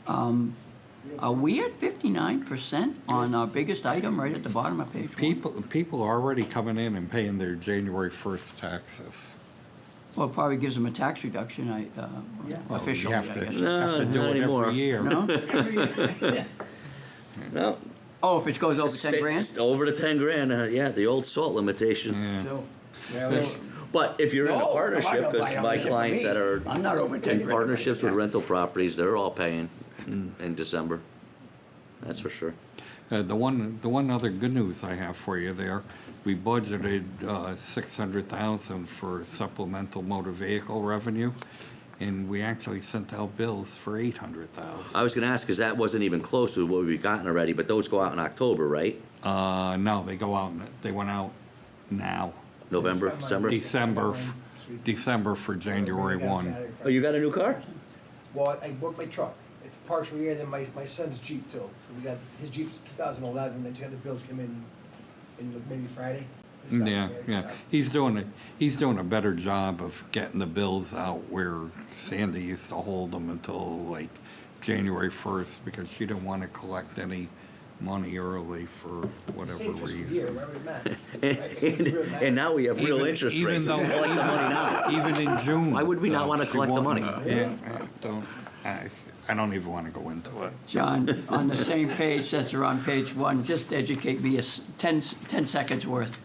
Are we at 59% on our biggest item right at the bottom of page 1? People are already coming in and paying their January 1st taxes. Well, it probably gives them a tax reduction, officially, You I have to, guess. No, have to do not it anymore. every year. No? No. Oh, if it goes over 10 grand? It's over to 10 grand, yeah, the old salt limitation. Yeah. But if you're in a No, partnership, come on, because don't buy my ownership clients for me. that are I'm not over 10 in grand. partnerships with rental properties, they're all paying in December. That's for sure. The one other good news I have for you there, we budgeted 600,000 for supplemental motor vehicle revenue, and we actually sent out bills for 800,000. I was gonna ask, because that wasn't even close to what we've gotten already, but those go out in October, right? No, they went out now, November, December? December for January 1. Oh, you got a new car? Well, I bought my truck. It's partial year, then my son's Jeep too. So we got, his Jeep's 2011, I just had the bills come in maybe Friday. Yeah. He's doing a better job of getting the bills out where Sandy used to hold them until like January 1st because she didn't want to collect any money early for whatever Same fiscal year, reason. wherever it matters. And now we have real Even- interest even rates, let's though- collect the money now. Even in June. Why would we not wanna she collect the money? wouldn't- Yeah, I don't even want to go into it. John, on the same page, that's around page 1, just educate me, 10 seconds worth.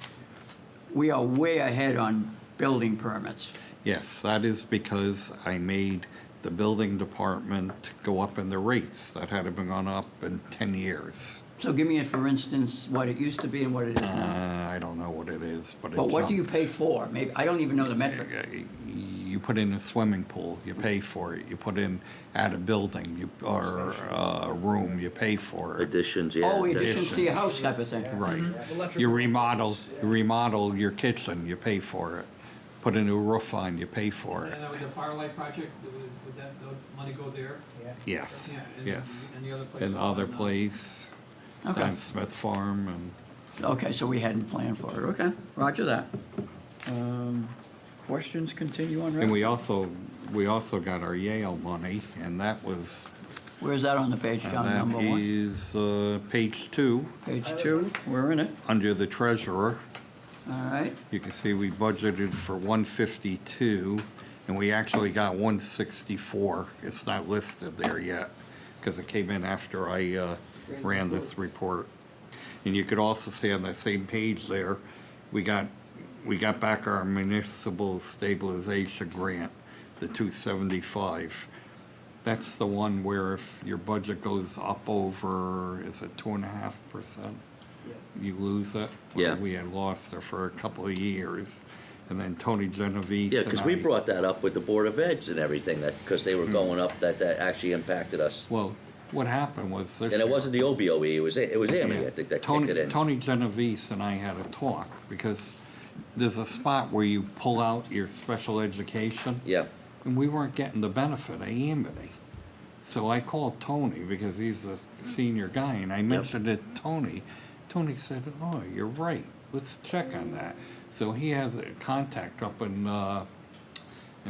We are way ahead on building permits. Yes, that is because I made the building department go up in the rates that hadn't been gone up in 10 years. So give me, for instance, what it used to be and what it is now. I don't know what it is, but it But what do you jumped. pay for? Maybe, I don't even know the metric. You put in a swimming pool, you pay for it. You put in, add a building, or a room, you pay for it. Additions, yeah. Oh, additions to your house type of thing. Right. You remodel your kitchen, you pay for it. Put a new roof on, you pay for it. And then with the Firelight project, would that money go there? Yes, Yeah, and yes. and the other place? And other place, Okay. on Smith Farm, and Okay, so we hadn't planned for it. Okay, roger that. Questions continue on, and Rick? we also got our Yale money, and that was, Where's that on the page, John, number 1? that is page 2, Page 2, we're in it. under the treasurer. All right, You can see we budgeted for 152, and we actually got 164. It's not listed there yet, because it came in after I ran this report. And you could also see on that same page there, we got back our municipal stabilization grant, the 275. That's the one where if your budget goes up over, is it 2.5%? You lose it. Yeah. We had lost it for a couple of years, and then Tony Genovese. Yeah, because we and I- brought that up with the Board of Eds and everything, that, because they were going up, that actually impacted us. Well, what happened was this And it year- wasn't the OBOE, it was Amity, I think, that kicked it in. Tony Genovese and I had a talk, because there's a spot where you pull out your special education. Yeah, And we weren't getting the benefit of Amity. So I called Tony, because he's a senior guy, and I mentioned it to Tony. Tony said, oh, you're right, let's check on that. So he has a contact up in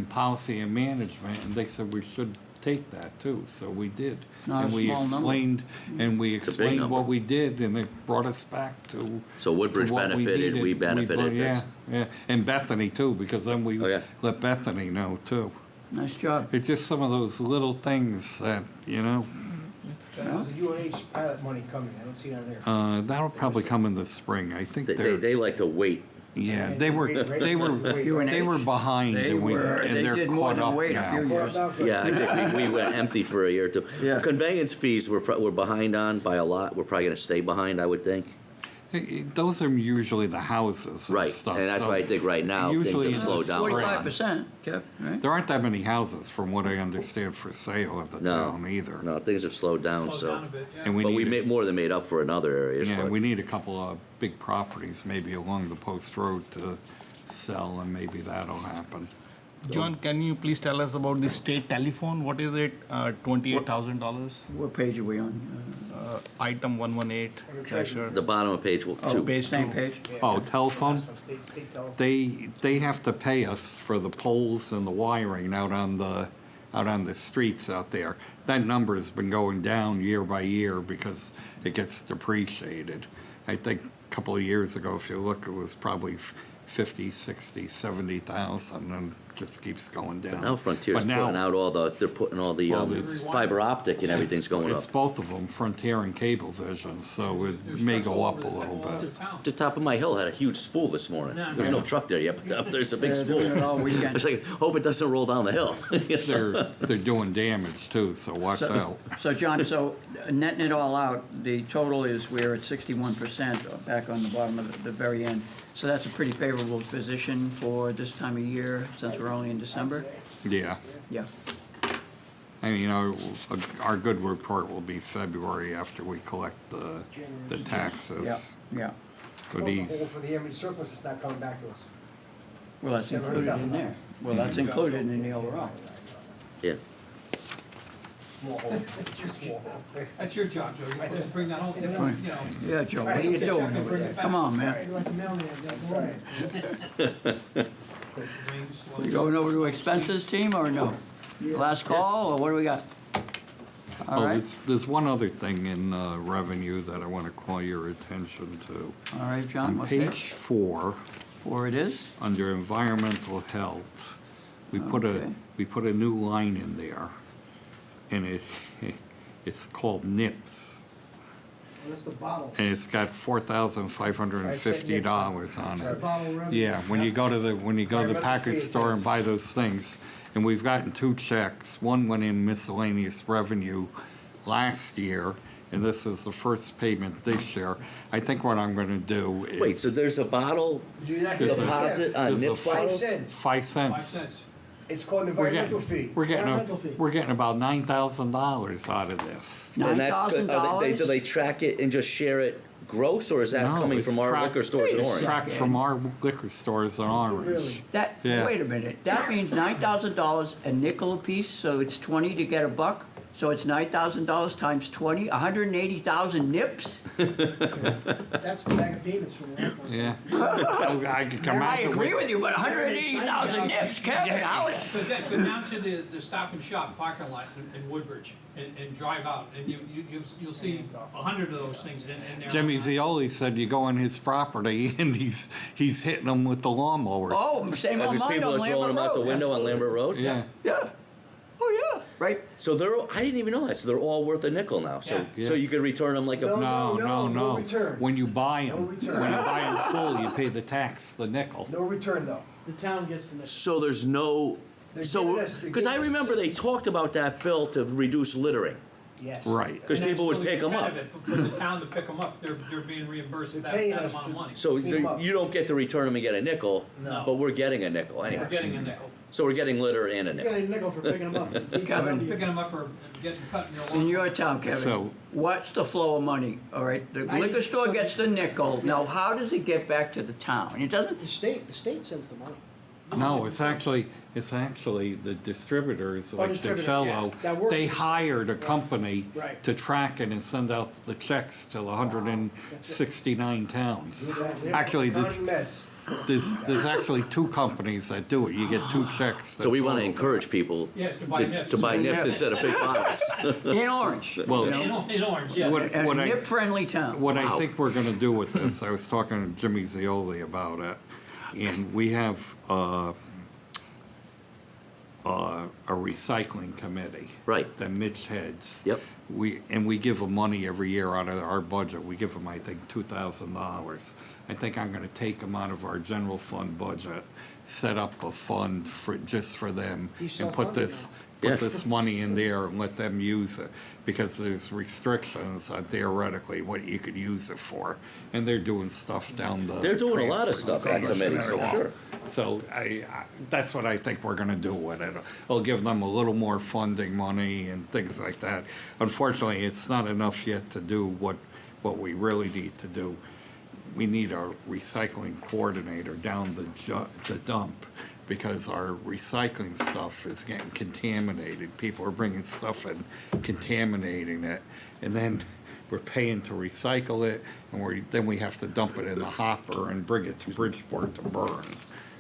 policy and management, and they said we should take that too, so we did. Not a And we small number. explained, and we a big explained number. what we did, and it brought us back to. So Woodbridge to what benefited, needed. we benefited, Yeah, that's- yeah, and Bethany too, because then we Oh, yeah. let Bethany know too. nice job. It's just some of those little things that, you know, There's a UNH pilot money coming, I don't see it on there. that'll probably come in the spring. I think they like to wait. yeah, they were UNH. behind, They and they they're did more caught than up wait a few now. years. Yeah, I think we went empty for a year or two. Yeah. Conveyance fees, we're behind on by a lot, we're probably gonna stay behind, I would think. Those are usually the houses and Right, stuff. and that's so why I think right now, things usually have slowed down. 45%, Kev, right? There aren't that many houses, from what I understand, for sale at the No, town either. no, things have slowed down, Slow so. down a bit, yeah. And But we need made, more than made up for in other areas, Yeah, but. we need a couple of big properties, maybe along the post road to sell, and maybe that'll happen. John, can you please tell us about the state telephone? What is it? $28,000? What page are we on? Item 118, treasurer. The bottom of page Oh, two. page same two. page? Oh, telephone? State telephone. They have to pay us for the poles and the wiring out on the streets out there. That number has been going down year by year because it gets depreciated. I think a couple of years ago, if you look, it was probably 50, 60, 70,000, and just keeps going down. Now Frontier's But now- putting out they're putting all the Well, it's- fiber optic and everything's going It's up. both of them, Frontier and Cablevision, so it may go up a little bit. The top of my hill had a huge spool this morning. There's no truck there yet, but up there's a big They're spool. doing it all weekend. It's like, hope it doesn't roll down the hill. They're doing damage too, so watch out. So John, so netting it all out, the total is we're at 61% back on the bottom of the very end. So that's a pretty favorable position for this time of year, since we're only in December? Yeah. Yeah. I mean, our good report will be February after we collect the taxes. Yeah, yeah. But Hole he's, for the Amity surplus is not coming back to us. Well, that's included in there. Well, that's included in the overall. Yeah. Small hole. Small hole. That's your job, Joe, you're supposed to bring that whole, you know. Yeah, Joe, what are you doing over there? Come on, man. Like the mailman, that's right. You going over to expenses team or no? Last call, or what do we got? All right. There's one other thing in revenue that I want to call your attention to. All right, John, On what's that? page 4, Four it is? under environmental health, we put Okay. a new line in there, and it's called NIPS, That's the bottle. and it's got $4,550 on it. Bottle revenue. Yeah, when you go to the Environmental package fee, store and yes. buy those things, and we've gotten 2 checks. One went in miscellaneous revenue last year, and this is the first payment this year. I think what I'm gonna do is. Wait, so there's a bottle You actually- deposit on There's a NIPS 5 bottles? cents. 5 cents. 5 cents. It's called an We're environmental getting, fee. we're getting, Environmental fee. we're getting about $9,000 out of this. And that's good. Do $9,000? they track it and just share it gross, or is that No, coming it's from our tracked- liquor stores in Wait a Orange? Tracked from our liquor stores in Orange. Really? That, Yeah. wait a minute, that means $9,000 a nickel apiece, so it's 20 to get a buck? So it's $9,000 times 20, 180,000 nips? That's the bag of peanuts from the last one. Yeah. I could come I out agree with you, but 180,000 nips, Kevin, how? Go down to the Stop and Shop parking lot in Woodbridge and drive out, and you'll see 100 of those things in there. Jimmy Zioli said you go on his property and he's hitting them with the lawnmowers. Oh, same on Because mine people on are throwing Lambert them out the Road. window on Lambert Road? Yeah. Yeah. Oh, yeah, right. So I didn't even know that, so they're all worth a nickel now, so, Yeah. so you could return them like a. No. No. return. When you buy No them, return. when you buy them full, you pay the tax, the nickel. No return though. The town gets the next. So there's no, They're so, giving us- they're because I giving us remember they tickets. talked about that bill to reduce littering, Yes. Right. because And that's people would really pick them up. competitive. For the town to pick them up, they're being reimbursed They're that paying that us amount of to- money. So Clean 'em up. you don't get to return them and get a nickel, No. but we're getting a nickel We're anyway. getting a nickel. So we're getting litter and a You nickel. got a nickel for picking them up. Kevin. Picking them up or getting cut in your lawn. In your town, Kevin, So- what's the flow of money, all right? The I liquor need store some- gets the nickel, now how does it get back to the town? It doesn't, The state sends the money. No, it's actually the distributors like distributor, DeCello, yeah. That works they for- hired a company Right. to track it and send out the checks to the 169 towns. Actually, County mess. there's actually 2 companies that do it. You get 2 checks. So we want to total. encourage people Yes, to buy nips. to buy nips instead of big bottles. in Orange, Well, you know? In Orange, yeah. What- A I- nip-friendly town. What I think we're gonna do with this, I was talking to Jimmy Zioli about it, and we have a recycling committee. Right. That Mitch heads. Yep. We give them money every year out of our budget. We give them, I think, $2,000. I think I'm gonna take them out of our general fund budget, set up a fund just for them, He's and put self-funded this, Yeah. put this money in there and let them use it, because there's restrictions on theoretically what you could use it for, and they're doing stuff down the. They're doing a lot of transfer stuff, that station committee, and so all. sure. So that's what I think we're gonna do with it. It'll give them a little more funding money and things like that. Unfortunately, it's not enough yet to do what we really need to do. We need a recycling coordinator down the dump, because our recycling stuff is getting contaminated. People are bringing stuff in, contaminating it, and then we're paying to recycle it, and then we have to dump it in the hopper and bring it to Bridgeport to burn.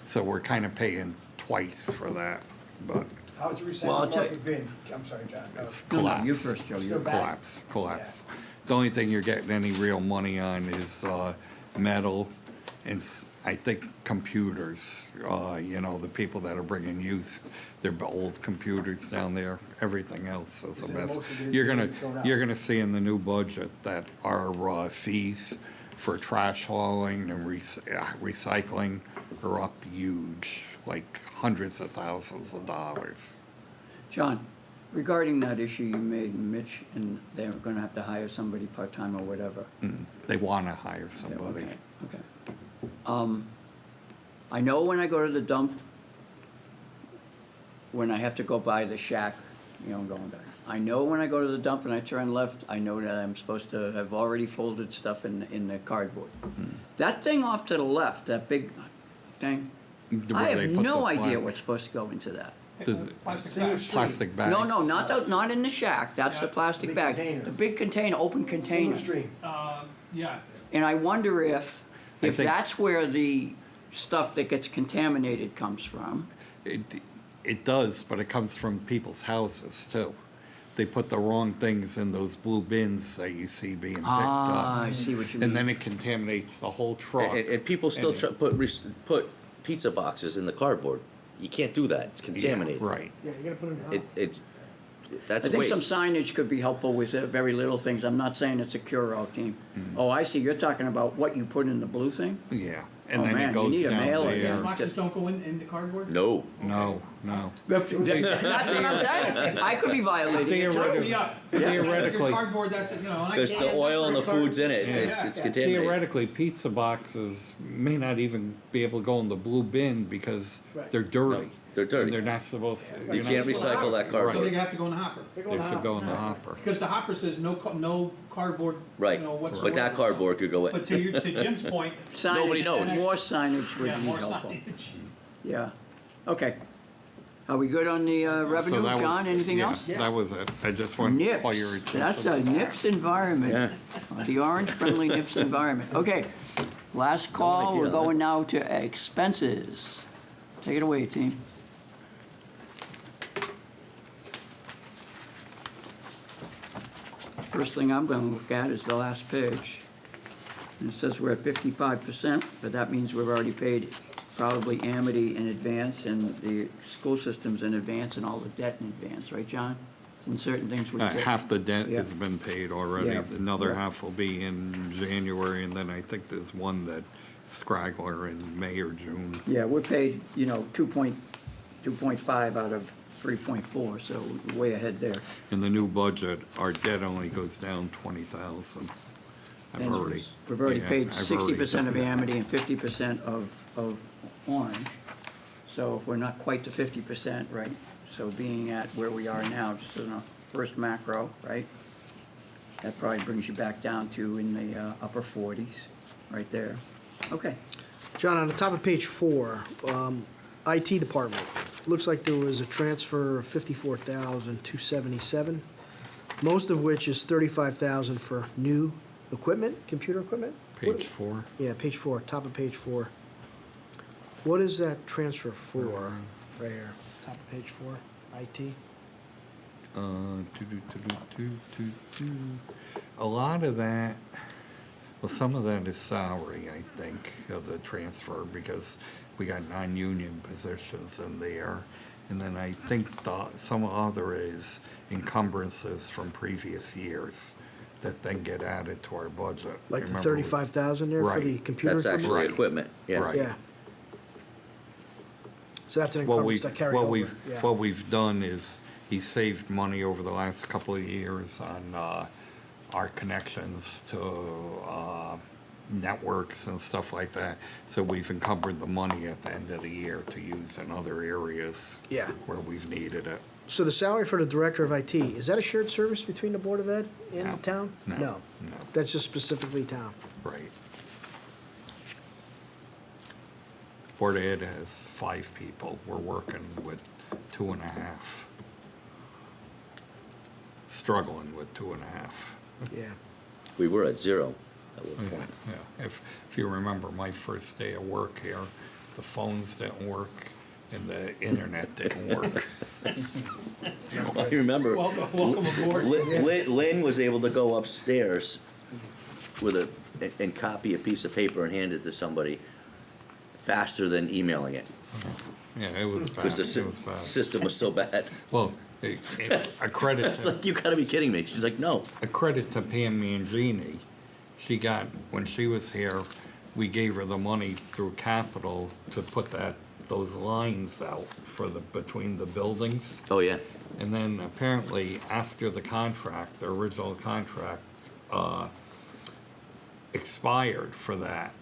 So we're kind of paying twice for that, but How's the Well, I'll recycling tell market been? I'm sorry, John. it's No, collapsed. you first, Joe, Still you. bad? Collapse. The only thing you're getting any real money on is metal and I think computers. The people that are bringing used their old computers down there. Everything else is a Is it mess. most of it is You're being gonna thrown out? you're gonna see in the new budget that our fees for trash hauling and recycling are up huge, like hundreds of thousands of dollars. John, regarding that issue you made, Mitch, and they're gonna have to hire somebody part-time or whatever. They wanna hire Yeah, somebody. Okay. I know when I go to the dump, when I have to go by the shack, going back. I know when I go to the dump and I turn left, I know that I'm supposed to have already folded stuff in the cardboard. That thing off to the left, that big thing, Where I they have put no the idea plant. what's supposed to go into that. Does it- Plastic Single bags. street. Plastic bags. No, not in the shack, that's the Yeah. plastic Big bag. container. The big container, open container. Single stream. Yeah. And I wonder if I think- that's where the stuff that gets contaminated comes from. It does, but it comes from people's houses too. they put the wrong things in those blue bins that you see being picked Ah, up. I see what you And mean. then it contaminates the whole truck. And people still put pizza boxes in the cardboard. You can't do that, it's contaminated. Right. Yeah, you gotta put it in. That's I think some waste. signage could be helpful with very little things. I'm not saying it's a cure-all team. Oh, I see, you're talking about what you put in the blue thing? Yeah, and Oh, then man, it you goes need a down mailer there. then. Boxes don't go in the cardboard? No, No, no. That's what I'm saying. I could be violating it Turn too. me up. Theoretically. Your cardboard, that's, you know, and I because the can't- oil and the food's in it, Yeah. it's contaminated. Theoretically, pizza boxes may not even be able to go in the blue bin because Right. they're dirty. No, they're dirty. And they're not supposed, You you're not can't supposed- recycle that So they cardboard. have to go in the hopper. They go They in the should hopper. go in the hopper. Because the hopper says no cardboard, Right, you know, whatsoever. but that cardboard could go in. But to Jim's point, Nobody Signage, knows. more signage would yeah, be more helpful. signage. Yeah. Okay. Are we good on the So revenue, that was- John? Anything yeah, else? that was it. I just wanted to call your NIPS, attention. that's a NIPS environment, the orange-friendly NIPS environment. Okay, last call, idea we're on going now to expenses. Take it away, team. First thing I'm gonna look at is the last page. And it says we're at 55%, but that means we've already paid probably Amity in advance and the school systems in advance and all the debt in advance, right, John? And certain things we take. Half the debt Yeah. has been paid already. Yeah. Another Yeah. half will be in January, and then I think there's one that straggler in May or June. Yeah, we're paid, 2.5 out of 3.4, so we're way ahead there. In the new budget, our debt only goes down 20,000. I've And already. We've already yeah, paid I've already 60% of done that. Amity and 50% of Orange. So if we're not quite to 50%, right? So being at where we are now, just in a first macro, right? That probably brings you back down to in the upper 40s, right there. Okay. John, on the top of page 4, IT department, looks like there was a transfer of 54,277, most of which is 35,000 for new equipment, computer equipment? Page 4. Yeah, page 4, top of page 4. What is that transfer for, right here, top of page 4, IT? A lot of that, well, some of that is salary, I think, of the transfer, because we got non-union positions in there. And then I think some other is encumbrances from previous years that then get added to our budget. Like the Remember we- 35,000 there for the Right. computer That's equipment? actually Right. equipment, yeah. Right. Yeah. So that's an What encumbrance we've, that carried what over, we've, yeah. what we've done is, he saved money over the last couple of years on, our connections to, networks and stuff like that. So we've encumbered the money at the end of the year to use in other areas. Yeah. Where we've needed it. So the salary for the director of IT, is that a shared service between the Board of Ed and No. the town? No. No. That's just specifically town? Right. Board of Ed has 5 people. We're working with 2.5. Struggling with 2.5. Yeah. We were at 0 at one Yeah, point. yeah. If you remember my first day of work here, the phones didn't work and the internet didn't work. I remember Welcome aboard. Lynn was able to go upstairs with and copy a piece of paper and hand it to somebody faster than emailing it, Yeah, it was bad. because the It was bad. system was so bad. Well, a credit It's to, like, you gotta be kidding me. She's like, no. a credit to Pam Mangini. She got, when she was here, we gave her the money through capital to put those lines out for between the buildings. Oh, yeah. And then apparently after the contract, the original contract, expired for that,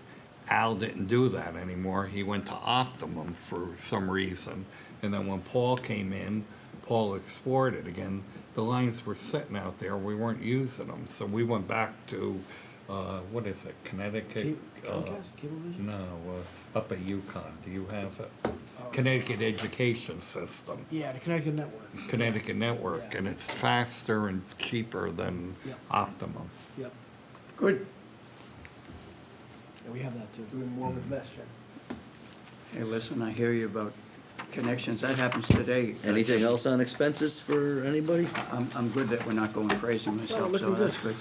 Al didn't do that anymore. He went to Optimum for some reason. And then when Paul came in, Paul explored it again. The lines were sitting out there. We weren't using them. So we went back to, what is it, Connecticut? Comcast, Cablevision? No, up at UConn. Do you have it? Connecticut Education System. Yeah, the Connecticut Network. Connecticut Network, and it's faster and cheaper than Yep. Optimum. Yep. Good. Yeah, we have that too. Doing more with less, Jim. Hey, listen, I hear you about connections, that happens today. Anything else on expenses for anybody? I'm good that we're not going crazy myself, looking so good. that's good.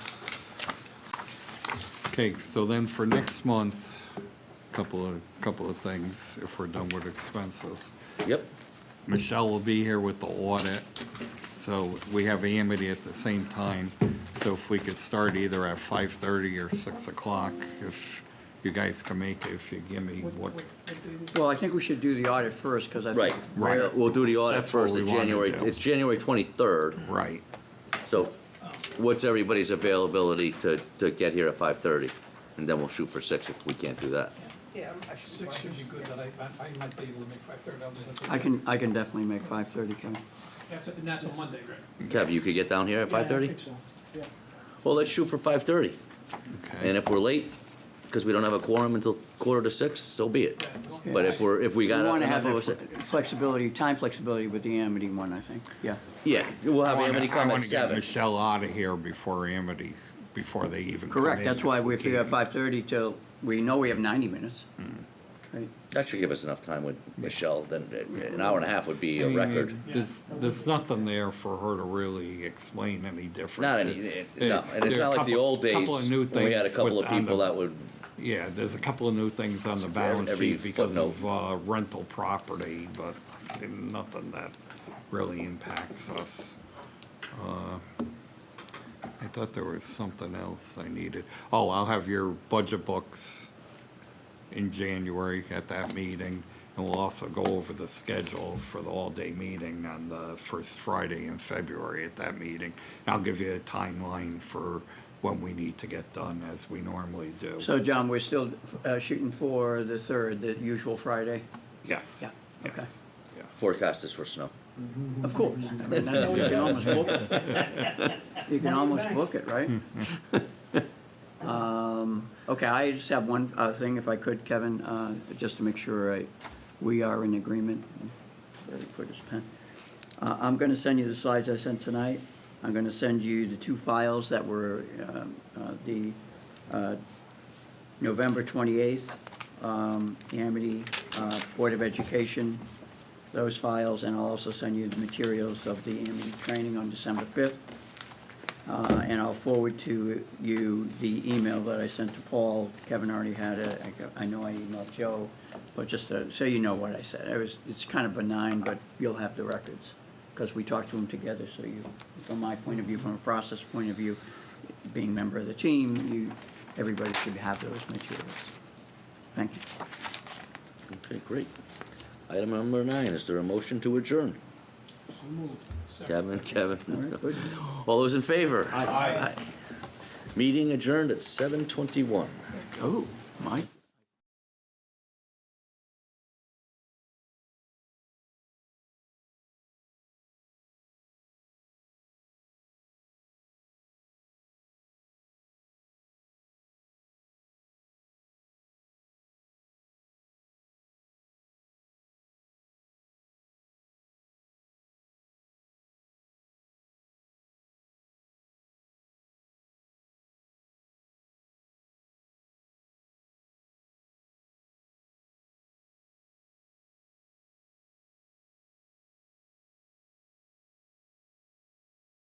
Okay, so then for next month, couple of things, if we're done with expenses. Yep. Michelle will be here with the audit, so we have Amity at the same time. So if we could start either at 5:30 or 6 o'clock, if you guys can make it, if you give me what, Well, I think we should do the audit first, because I think. Right. Right. We'll do the audit That's what first we at wanna January, do. it's January 23rd. right. So what's everybody's availability to get here at 5:30? And then we'll shoot for 6 if we can't do that. Yeah, I'm actually. Six should be good, but I might be able to make 5:30. I'll just have to- I can definitely make 5:30, Kevin. And that's on Monday, right? Kev, you could get down here at 5:30? Yeah, I think so, yeah. Well, let's shoot for 5:30. Okay. And if we're late, because we don't have a quorum until 5:45, so be it. Yeah. But if we got We want to have enough of the us, flexibility, time flexibility with the Amity one, I think, yeah. yeah, we'll have Amity I come want at to get 7. Michelle out of here before Amity's, before they even come Correct, in, that's why if we figure at can. 5:30 till, we know we have 90 minutes. Right. That should give us enough time with Michelle, then an hour and a half would be I a mean, record. There's nothing there for her to really explain any different. Not any, no, and it's There are not like the couple- old days couple of new when we had a things couple with- of on people the- that would, Yeah, there's a couple of new things on the balance every sheet because footnote. of rental property, but nothing that really impacts us. I thought there was something else I needed. Oh, I'll have your budget books in January at that meeting, and we'll also go over the schedule for the all-day meeting on the first Friday in February at that meeting. I'll give you a timeline for when we need to get done, as we normally do. So, John, we're still shooting for the 3rd, the usual Friday? Yes. Yeah, okay. Yes. Yes. forecast is for snow. Of course. I mean, you can almost book it. You can almost book it, right? Okay, I just have one thing, if I could, Kevin, just to make sure we are in agreement. Where did he put his pen? I'm going to send you the slides I sent tonight. I'm going to send you the 2 files that were the November 28th, Amity Board of Education, those files, and I'll also send you the materials of the Amity training on December 5th. And I'll forward to you the email that I sent to Paul. Kevin already had it. I know I emailed Joe, but just so you know what I said. It's kind of benign, but you'll have the records, because we talked to them together, so you, from my point of view, from a process point of view, being a member of the team, everybody should have those materials. Thank you. Okay, great. Item number 9, is there a motion to adjourn? Kevin, All right, good. all those in favor? Aye. Meeting adjourned at 7:21. Oh, Mike.